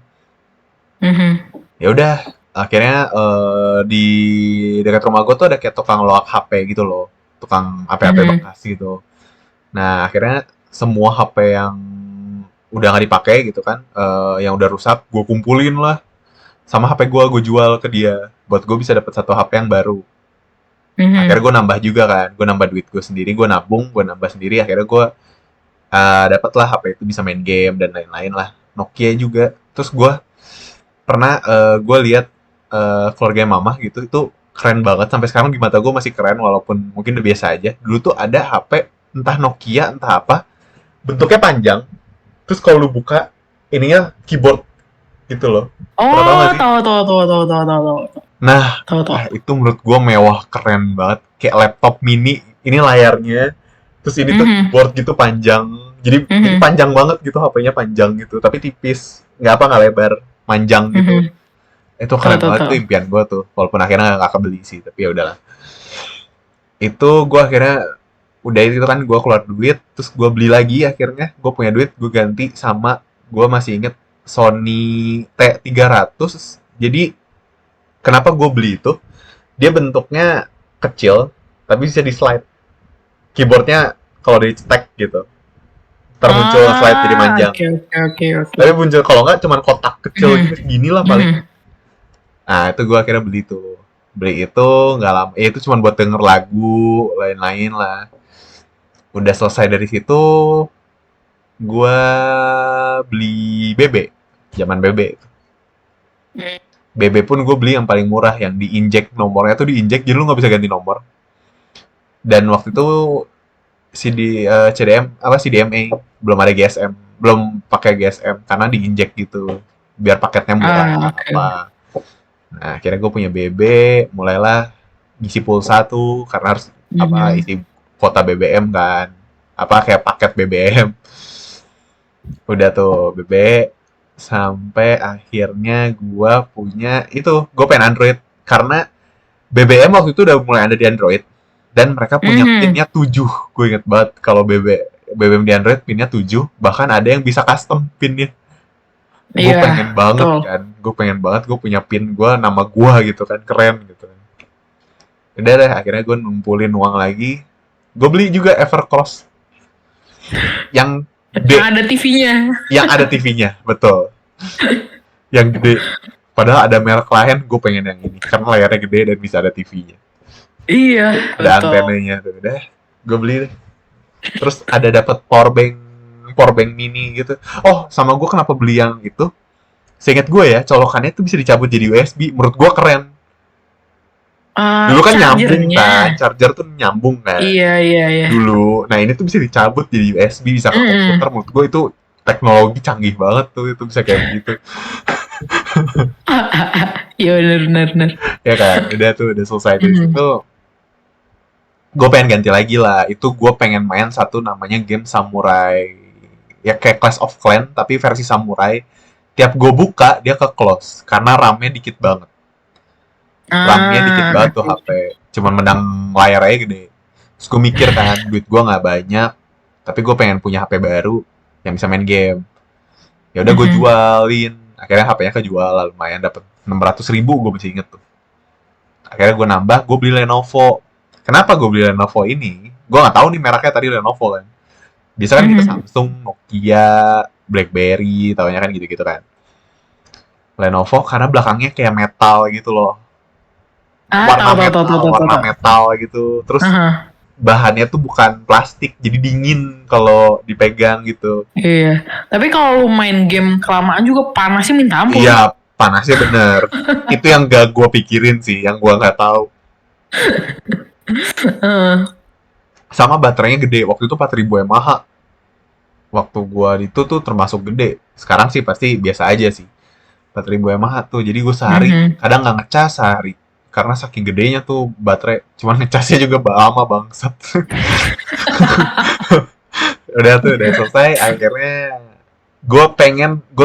Mhm. Ya udah, akhirnya di dekat rumah gue tuh ada kayak tukang loak HP gitu loh, tukang HP-HP Mhm. bekas gitu. Nah, akhirnya semua HP yang udah nggak dipakai gitu kan, yang udah rusak, gue kumpulin lah. Sama HP gue jual ke dia. Buat gue bisa dapat satu HP yang baru. Akhirnya Mhm. gue nambah juga kan. Gue nambah duit gue sendiri, gue nabung, gue nambah sendiri. Akhirnya gue dapet lah HP itu bisa main game dan lain-lain lah. Nokia juga. Terus gue pernah gue lihat keluarga mama gitu, itu keren banget. Sampai sekarang di mata gue masih keren walaupun mungkin udah biasa aja. Dulu tuh ada HP entah Nokia entah apa, bentuknya panjang. Terus kalau lu buka ininya keyboard gitu loh. Pernah tau Oh, gak sih? tahu. Nah, Tahu tahu. itu menurut gue mewah, keren banget. Kayak laptop mini, ini layarnya. Terus ini tuh Mhm. keyboard gitu panjang. Jadi Mhm. panjang banget gitu, HP-nya panjang gitu. Tapi tipis. Nggak lebar. Panjang gitu. Mhm. Itu Tahu keren tahu banget tahu. tuh, impian gue tuh. Walaupun akhirnya nggak kebeli sih. Tapi ya udahlah. Itu gue akhirnya, udah itu kan gue keluar duit. Terus gue beli lagi akhirnya. Gue punya duit, gue ganti sama, gue masih inget, Sony T300. Jadi kenapa gue beli itu? Dia bentuknya kecil, tapi bisa di slide. Keyboardnya kalau di cetek gitu, termuncul slide jadi Ah, panjang. oke. Tapi muncul kalau nggak cuman kotak kecil Mhm. gitu, segini lah paling. Mhm. Nah, itu gue akhirnya beli tuh. Beli itu nggak lama, itu cuma buat denger lagu, lain-lain lah. Udah selesai dari situ, gue beli BB. Zaman BB. Mhm. BB pun gue beli yang paling murah, yang diinjek nomornya tuh diinjek, jadi lu nggak bisa ganti nomor. Dan waktu itu CDM apa CDMA, belum ada GSM, belum pakai GSM karena diinjek gitu biar paketnya Ah, murah oke. apa. Nah, akhirnya gue punya BB, mulailah ngisi pulsa tuh karena harus apa, Mhm. isi kuota BBM kan, apa kayak paket BBM. Udah tuh BB sampai akhirnya gue punya itu, gue pengen Android karena BBM waktu itu udah mulai ada di Android dan mereka punya Mhm. pinnya 7. Gue inget banget kalau BBM di Android pinnya 7, bahkan ada yang bisa custom pinnya. Gue Iya, pengen banget betul. kan, gue punya pin gue, nama gue gitu kan, keren gitu kan. Udah deh, akhirnya gue ngumpulin uang lagi, gue beli juga Evercross yang Yang gede, ada TV-nya. yang ada TV-nya, betul, yang gede. Padahal ada merek lain, gue pengen yang ini karena layarnya gede dan bisa ada TV-nya, Iya, ada betul. antenanya tuh. Udah, gue beli deh. Terus ada dapat power bank mini gitu. Oh, sama gue kenapa beli yang itu? Seingat gue ya, colokannya itu bisa dicabut jadi USB. Menurut gue keren. Dulu kan nyambung Chargernya. kan, charger tuh nyambung kan. Iya. Dulu, nah ini tuh bisa dicabut jadi USB, bisa ke komputer. Mhm. Menurut gue itu teknologi canggih banget tuh, itu bisa kayak begitu. Iya, benar. Ya kan, udah tuh, udah selesai dari Mhm. situ. Gue pengen ganti lagi lah. Itu gue pengen main satu namanya game Samurai. Ya kayak Clash of Clans, tapi versi Samurai. Tiap gue buka, dia ke close. Karena RAM-nya dikit banget. RAM-nya dikit banget tuh Oke. HP, cuman menang layarnya gede. Terus gue mikir kan, duit gue nggak banyak, tapi gue pengen punya HP baru yang bisa main game. Ya udah gue Mhm. jualin, akhirnya HP-nya kejual lah, lumayan dapet 600.000, gue masih inget tuh. Akhirnya gue nambah, gue beli Lenovo. Kenapa gue beli Lenovo ini? Gue nggak tahu nih mereknya tadi Lenovo kan. Biasa kan kita Mhm. Samsung, Nokia, BlackBerry, taunya kan gitu-gitu kan. Lenovo karena belakangnya kayak metal gitu loh, Tahu tahu tahu tahu tahu warna tahu. metal gitu. Terus Aha. bahannya tuh bukan plastik, jadi dingin kalau dipegang gitu. Iya. Tapi kalau lu main game kelamaan juga panasnya minta ampun. Iya, panasnya bener. Itu yang gak gue pikirin sih, yang gue nggak tahu. Heeh. Sama baterainya gede, waktu itu 4000 mAh. Waktu gue itu tuh termasuk gede. Sekarang sih pasti biasa aja sih. 4000 mAh tuh, jadi gue sehari Mhm. kadang nggak ngecas sehari. Karena saking gedenya tuh baterai, cuman ngecasnya juga lama bangsat. Udah tuh, udah selesai. Akhirnya gue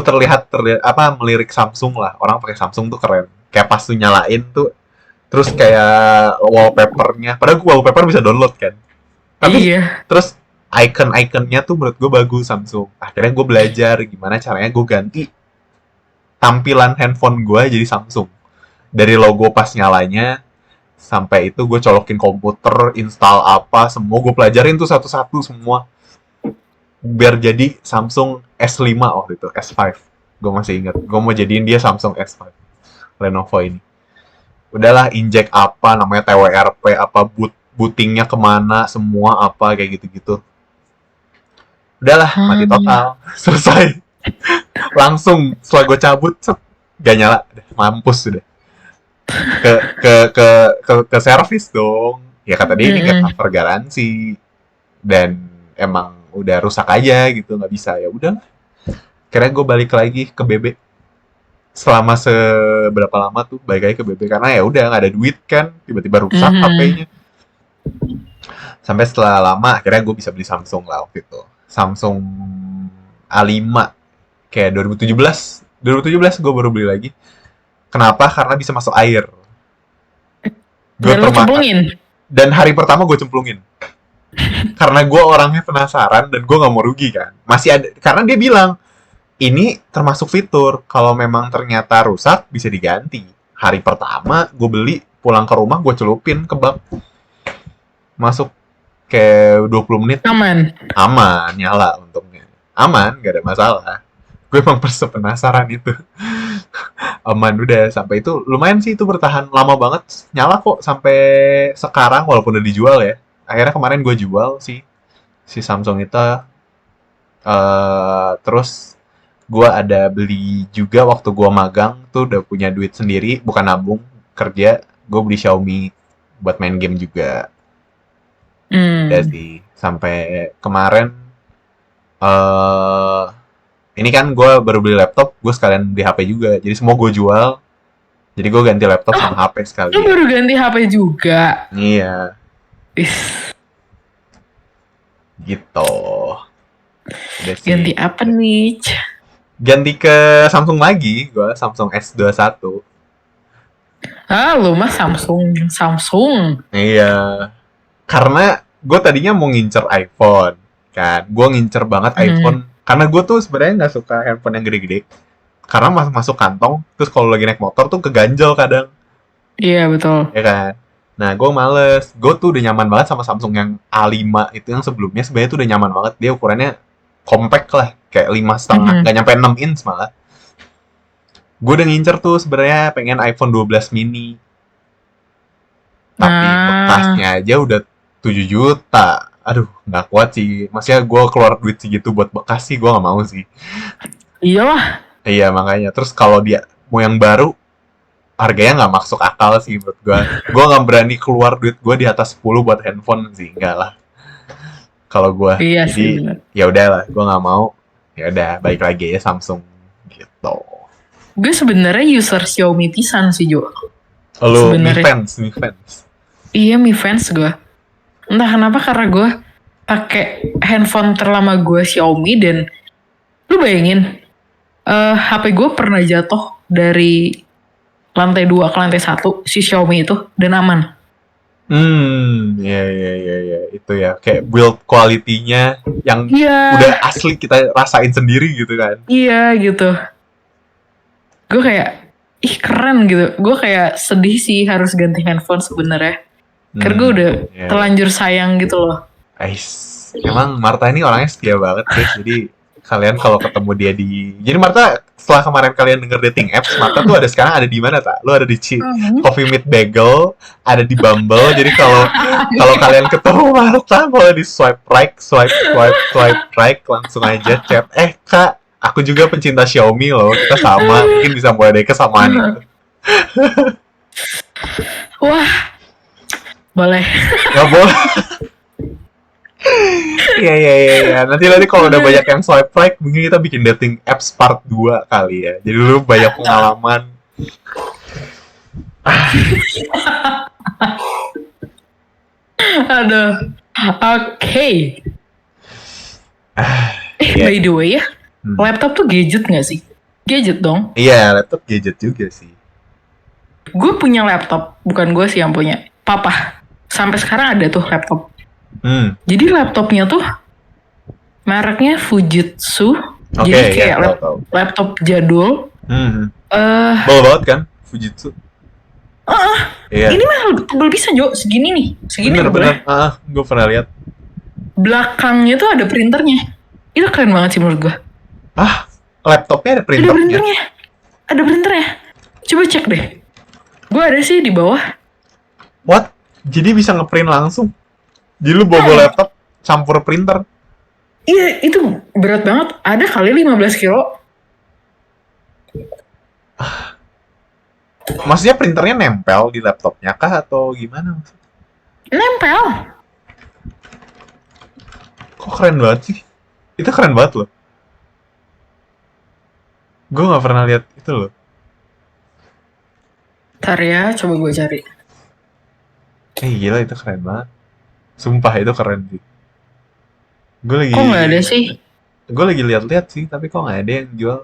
terlihat apa melirik Samsung lah, orang pakai Samsung tuh keren, kayak pas tuh nyalain tuh, terus kayak wallpapernya, padahal gue wallpaper bisa download kan, tapi Iya. terus icon-iconnya tuh menurut gue bagus Samsung. Akhirnya gue belajar gimana caranya gue ganti tampilan handphone gue jadi Samsung, dari logo pas nyalanya sampai itu gue colokin komputer, install apa semua gue pelajarin tuh satu-satu semua biar jadi Samsung S5 waktu itu, S5. Gue masih inget, gue mau jadiin dia Samsung S5 Lenovo ini. Udahlah, inject apa namanya TWRP, apa bootingnya kemana, semua apa kayak gitu-gitu. Udahlah, mati Hmm. total. Selesai. Langsung setelah gue cabut, gak nyala. Mampus sudah. Ke servis dong. Ya kata dia ini gak Mhm. cover garansi. Dan emang udah rusak aja gitu, nggak bisa. Ya udah, kira gue balik lagi ke BB selama seberapa lama tuh, balik lagi ke BB karena ya udah nggak ada duit kan, tiba-tiba rusak Mhm. HP-nya. Sampai setelah lama akhirnya gue bisa beli Samsung lah waktu itu, Samsung A5 kayak 2017 gue baru beli lagi. Kenapa? Karena bisa masuk air. Gue Dan lu termakan, cemplungin. dan hari pertama gue cemplungin karena gue orangnya penasaran dan gue nggak mau rugi kan, masih ada, karena dia bilang ini termasuk fitur, kalau memang ternyata rusak bisa diganti. Hari pertama gue beli, pulang ke rumah gue celupin ke bak, masuk kayak 20 menit Aman. aman, nyala untungnya. Aman, gak ada masalah. Gue emang penasaran itu. Aman udah, sampai itu lumayan sih, itu bertahan lama banget. Nyala kok sampai sekarang walaupun udah dijual ya. Akhirnya kemarin gue jual sih si Samsung itu. Terus gue ada beli juga waktu gue magang tuh, udah punya duit sendiri, bukan nabung, kerja. Gue beli Xiaomi buat main game juga. Udah Hmm. sih sampai kemarin. eh ini kan gue baru beli laptop, gue sekalian beli HP juga, jadi semua gue jual, jadi gue ganti laptop Oh, sama HP lu sekalian. baru ganti HP juga. Iya, Is, gitu. Udah ganti sih, apa nih? ganti ke Samsung lagi, gue Samsung S21. Ah, lu mah Samsung. Samsung. Iya, karena gue tadinya mau ngincer iPhone kan, gue ngincer banget Hmm. iPhone karena gue tuh sebenarnya nggak suka handphone yang gede-gede, karena masuk masuk kantong, terus kalau lagi naik motor tuh keganjel kadang, Iya, betul. ya kan. Nah, gue males, gue tuh udah nyaman banget sama Samsung yang A5 itu, yang sebelumnya sebenarnya tuh udah nyaman banget, dia ukurannya compact lah, kayak 5,5, Mhm. nggak nyampe 6 inch malah. Gue udah ngincer tuh sebenarnya pengen iPhone 12 mini, tapi Nah, bekasnya aja udah 7 juta. Aduh, nggak kuat sih. Maksudnya gue keluar duit segitu buat bekas sih, gue nggak mau sih. iyalah. Iya, makanya. Terus kalau dia mau yang baru, harganya nggak masuk akal sih menurut gue. Gue nggak berani keluar duit gue di atas 10 buat handphone sih, enggak lah. Kalau gue, Iya sih, jadi bener. ya udahlah, gue nggak mau. Ya udah, balik lagi ya Samsung gitu. Gue sebenarnya user Xiaomi pisan sih, Jo. Lo Mi Sebenarnya. fans, Mi fans. Iya, Mi fans gue. Entah kenapa karena gue pakai handphone terlama gue Xiaomi, dan lu bayangin HP gue pernah jatuh dari lantai 2 ke lantai 1 si Xiaomi itu dan aman. Ya, itu ya kayak build quality-nya yang udah asli kita rasain sendiri gitu kan. Iya gitu. Gue kayak keren gitu. Gue kayak sedih sih harus ganti handphone sebenarnya. Karena gue udah terlanjur sayang gitu loh. Emang Marta ini orangnya setia banget guys. Jadi kalian kalau ketemu dia jadi Marta setelah kemarin kalian denger dating apps, Marta tuh sekarang ada di mana tak? Lu ada di Coffee Meet Bagel, ada di Bumble. Jadi kalau kalian ketemu Marta, boleh di swipe right langsung aja chat. Kak, aku juga pencinta Xiaomi loh. Kita sama, mungkin bisa mulai dari kesamaan itu. Wah, boleh. Nggak boleh. Iya. Nanti kalau udah banyak yang swipe right, mungkin kita bikin dating apps part 2 kali ya. Jadi lu banyak pengalaman. Aduh. Oke. By the way ya, laptop tuh gadget nggak sih? Gadget dong. Iya, laptop gadget juga sih. Gue punya laptop, bukan gue sih yang punya. Papa. Sampai sekarang ada tuh laptop. Jadi laptopnya tuh mereknya Fujitsu. Jadi kayak laptop jadul. Bawa banget kan Fujitsu. Ini mah tebel bisa Jo, segini nih. Segini bener. Gue pernah lihat. Belakangnya tuh ada printernya. Itu keren banget sih menurut gue. Laptopnya ada printernya? Ada printernya. Coba cek deh. Gue ada sih di bawah. What? Jadi bisa ngeprint langsung? Jadi lu bawa laptop campur printer? Iya, itu berat banget. Ada kali 15 kilo. Maksudnya printernya nempel di laptopnya kah atau gimana? Nempel. Kok keren banget sih? Itu keren banget loh. Gue gak pernah lihat itu loh. Ntar ya, coba gue cari. Gila, itu keren banget. Sumpah itu keren sih. Kok gak ada sih? Gue lagi lihat-lihat sih, tapi kok gak ada yang jual.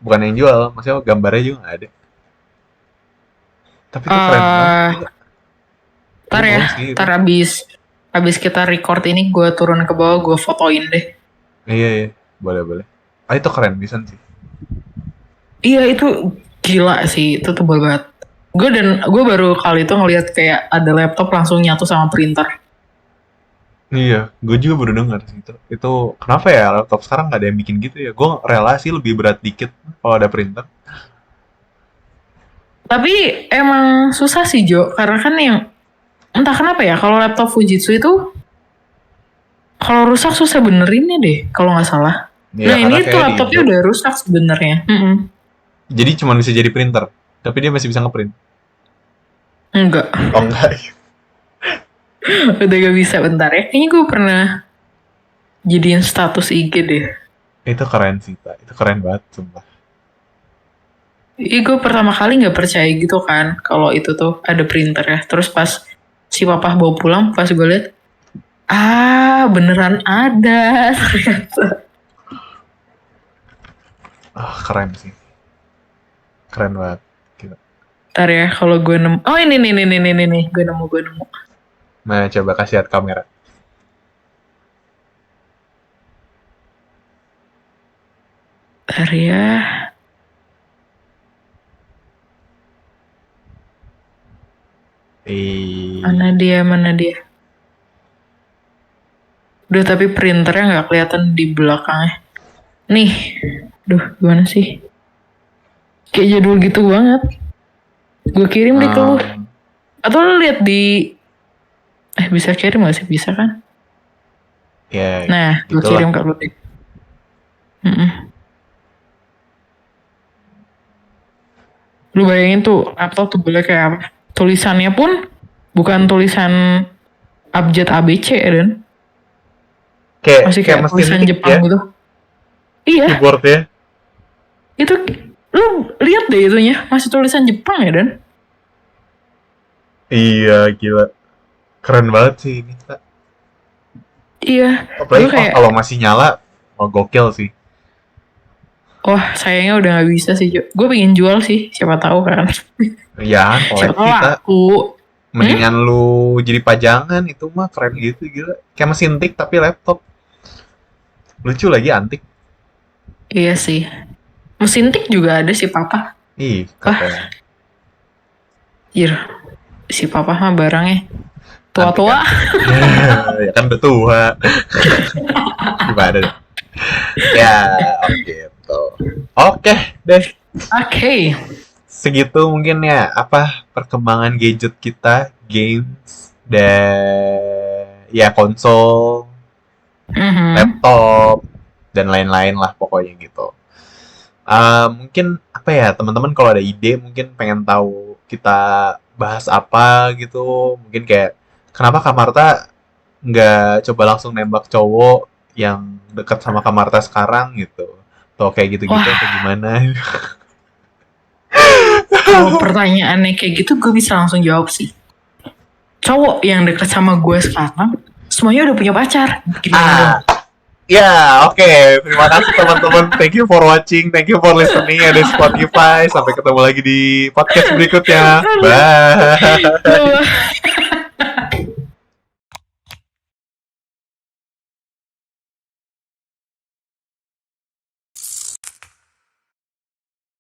Bukan yang jual, maksudnya gambarnya juga gak ada. Tapi itu keren banget. Ntar ya, ntar abis kita record ini gue turun ke bawah, gue fotoin deh. Iya, boleh. Itu keren bisa sih. Iya, itu gila sih, itu tebal banget. Gue baru kali itu ngeliat kayak ada laptop langsung nyatu sama printer. Iya, gue juga baru dengar sih itu. Itu kenapa ya laptop sekarang gak ada yang bikin gitu ya? Gue rela sih lebih berat dikit kalau ada printer. Tapi emang susah sih Jo, karena kan yang entah kenapa ya kalau laptop Fujitsu itu kalau rusak susah benerinnya deh kalau nggak salah. Ya, nah ini tuh laptopnya udah rusak sebenarnya. Jadi cuma bisa jadi printer, tapi dia masih bisa ngeprint. Enggak. Oh enggak. Udah gak bisa, bentar ya. Kayaknya gue pernah jadiin status IG deh. Itu keren sih Pak, itu keren banget sumpah. Gue pertama kali gak percaya gitu kan kalau itu tuh ada printer ya. Terus pas si papa bawa pulang, pas gue liat, beneran ada ternyata. Keren sih. Keren banget. Gila. Ntar ya kalau gue nemu. Oh ini nih. Gue nemu. Nah coba kasih lihat kamera. Ntar ya. Mana dia? Udah tapi printernya gak kelihatan di belakangnya. Nih. Duh gimana sih? Kayak jadul gitu banget. Gue kirim deh ke lu. Atau lu lihat di... bisa kirim gak sih? Bisa kan? Ya, nah, gue kirim ke lu deh. Lu bayangin tuh laptop tuh boleh kayak apa? Tulisannya pun bukan tulisan abjad ABC ya Dan? Masih kayak tulisan Jepang ya? Gitu. Iya. Keyboardnya. Itu lu lihat deh itunya, masih tulisan Jepang ya Dan? Iya gila, keren banget sih ini. Iya. Apalagi kalau masih nyala, gokil sih. Wah, sayangnya udah gak bisa sih, Jo. Gue pengen jual sih, siapa tahu kan. Ya, Siapa kolek tahu kita. laku. Mendingan lu jadi pajangan, itu mah keren gitu, gila. Kayak mesin tik tapi laptop. Lucu lagi, antik. Iya sih. Mesin tik juga ada sih, Papa. Ih, Wah, keren. jir. Si Papa mah barangnya Antik tua-tua. kan? Ya kan udah tua. Gimana deh? Ya, oke gitu. Oke deh. Oke. Segitu mungkin ya apa perkembangan gadget kita, games dan ya konsol, laptop dan lain-lain lah pokoknya gitu. Mungkin apa ya teman-teman kalau ada ide mungkin pengen tahu kita bahas apa gitu, mungkin kayak kenapa Kak Marta nggak coba langsung nembak cowok yang dekat sama Kak Marta sekarang gitu, atau kayak gitu-gitu Wah, atau gimana? kalau pertanyaannya kayak gitu gue bisa langsung jawab sih. Cowok yang deket sama gue sekarang semuanya udah punya pacar. Gimana dong? Ya, oke. Terima kasih teman-teman. Thank you for watching. Thank you for listening. Ada Spotify. Sampai ketemu lagi di podcast berikutnya. Bye.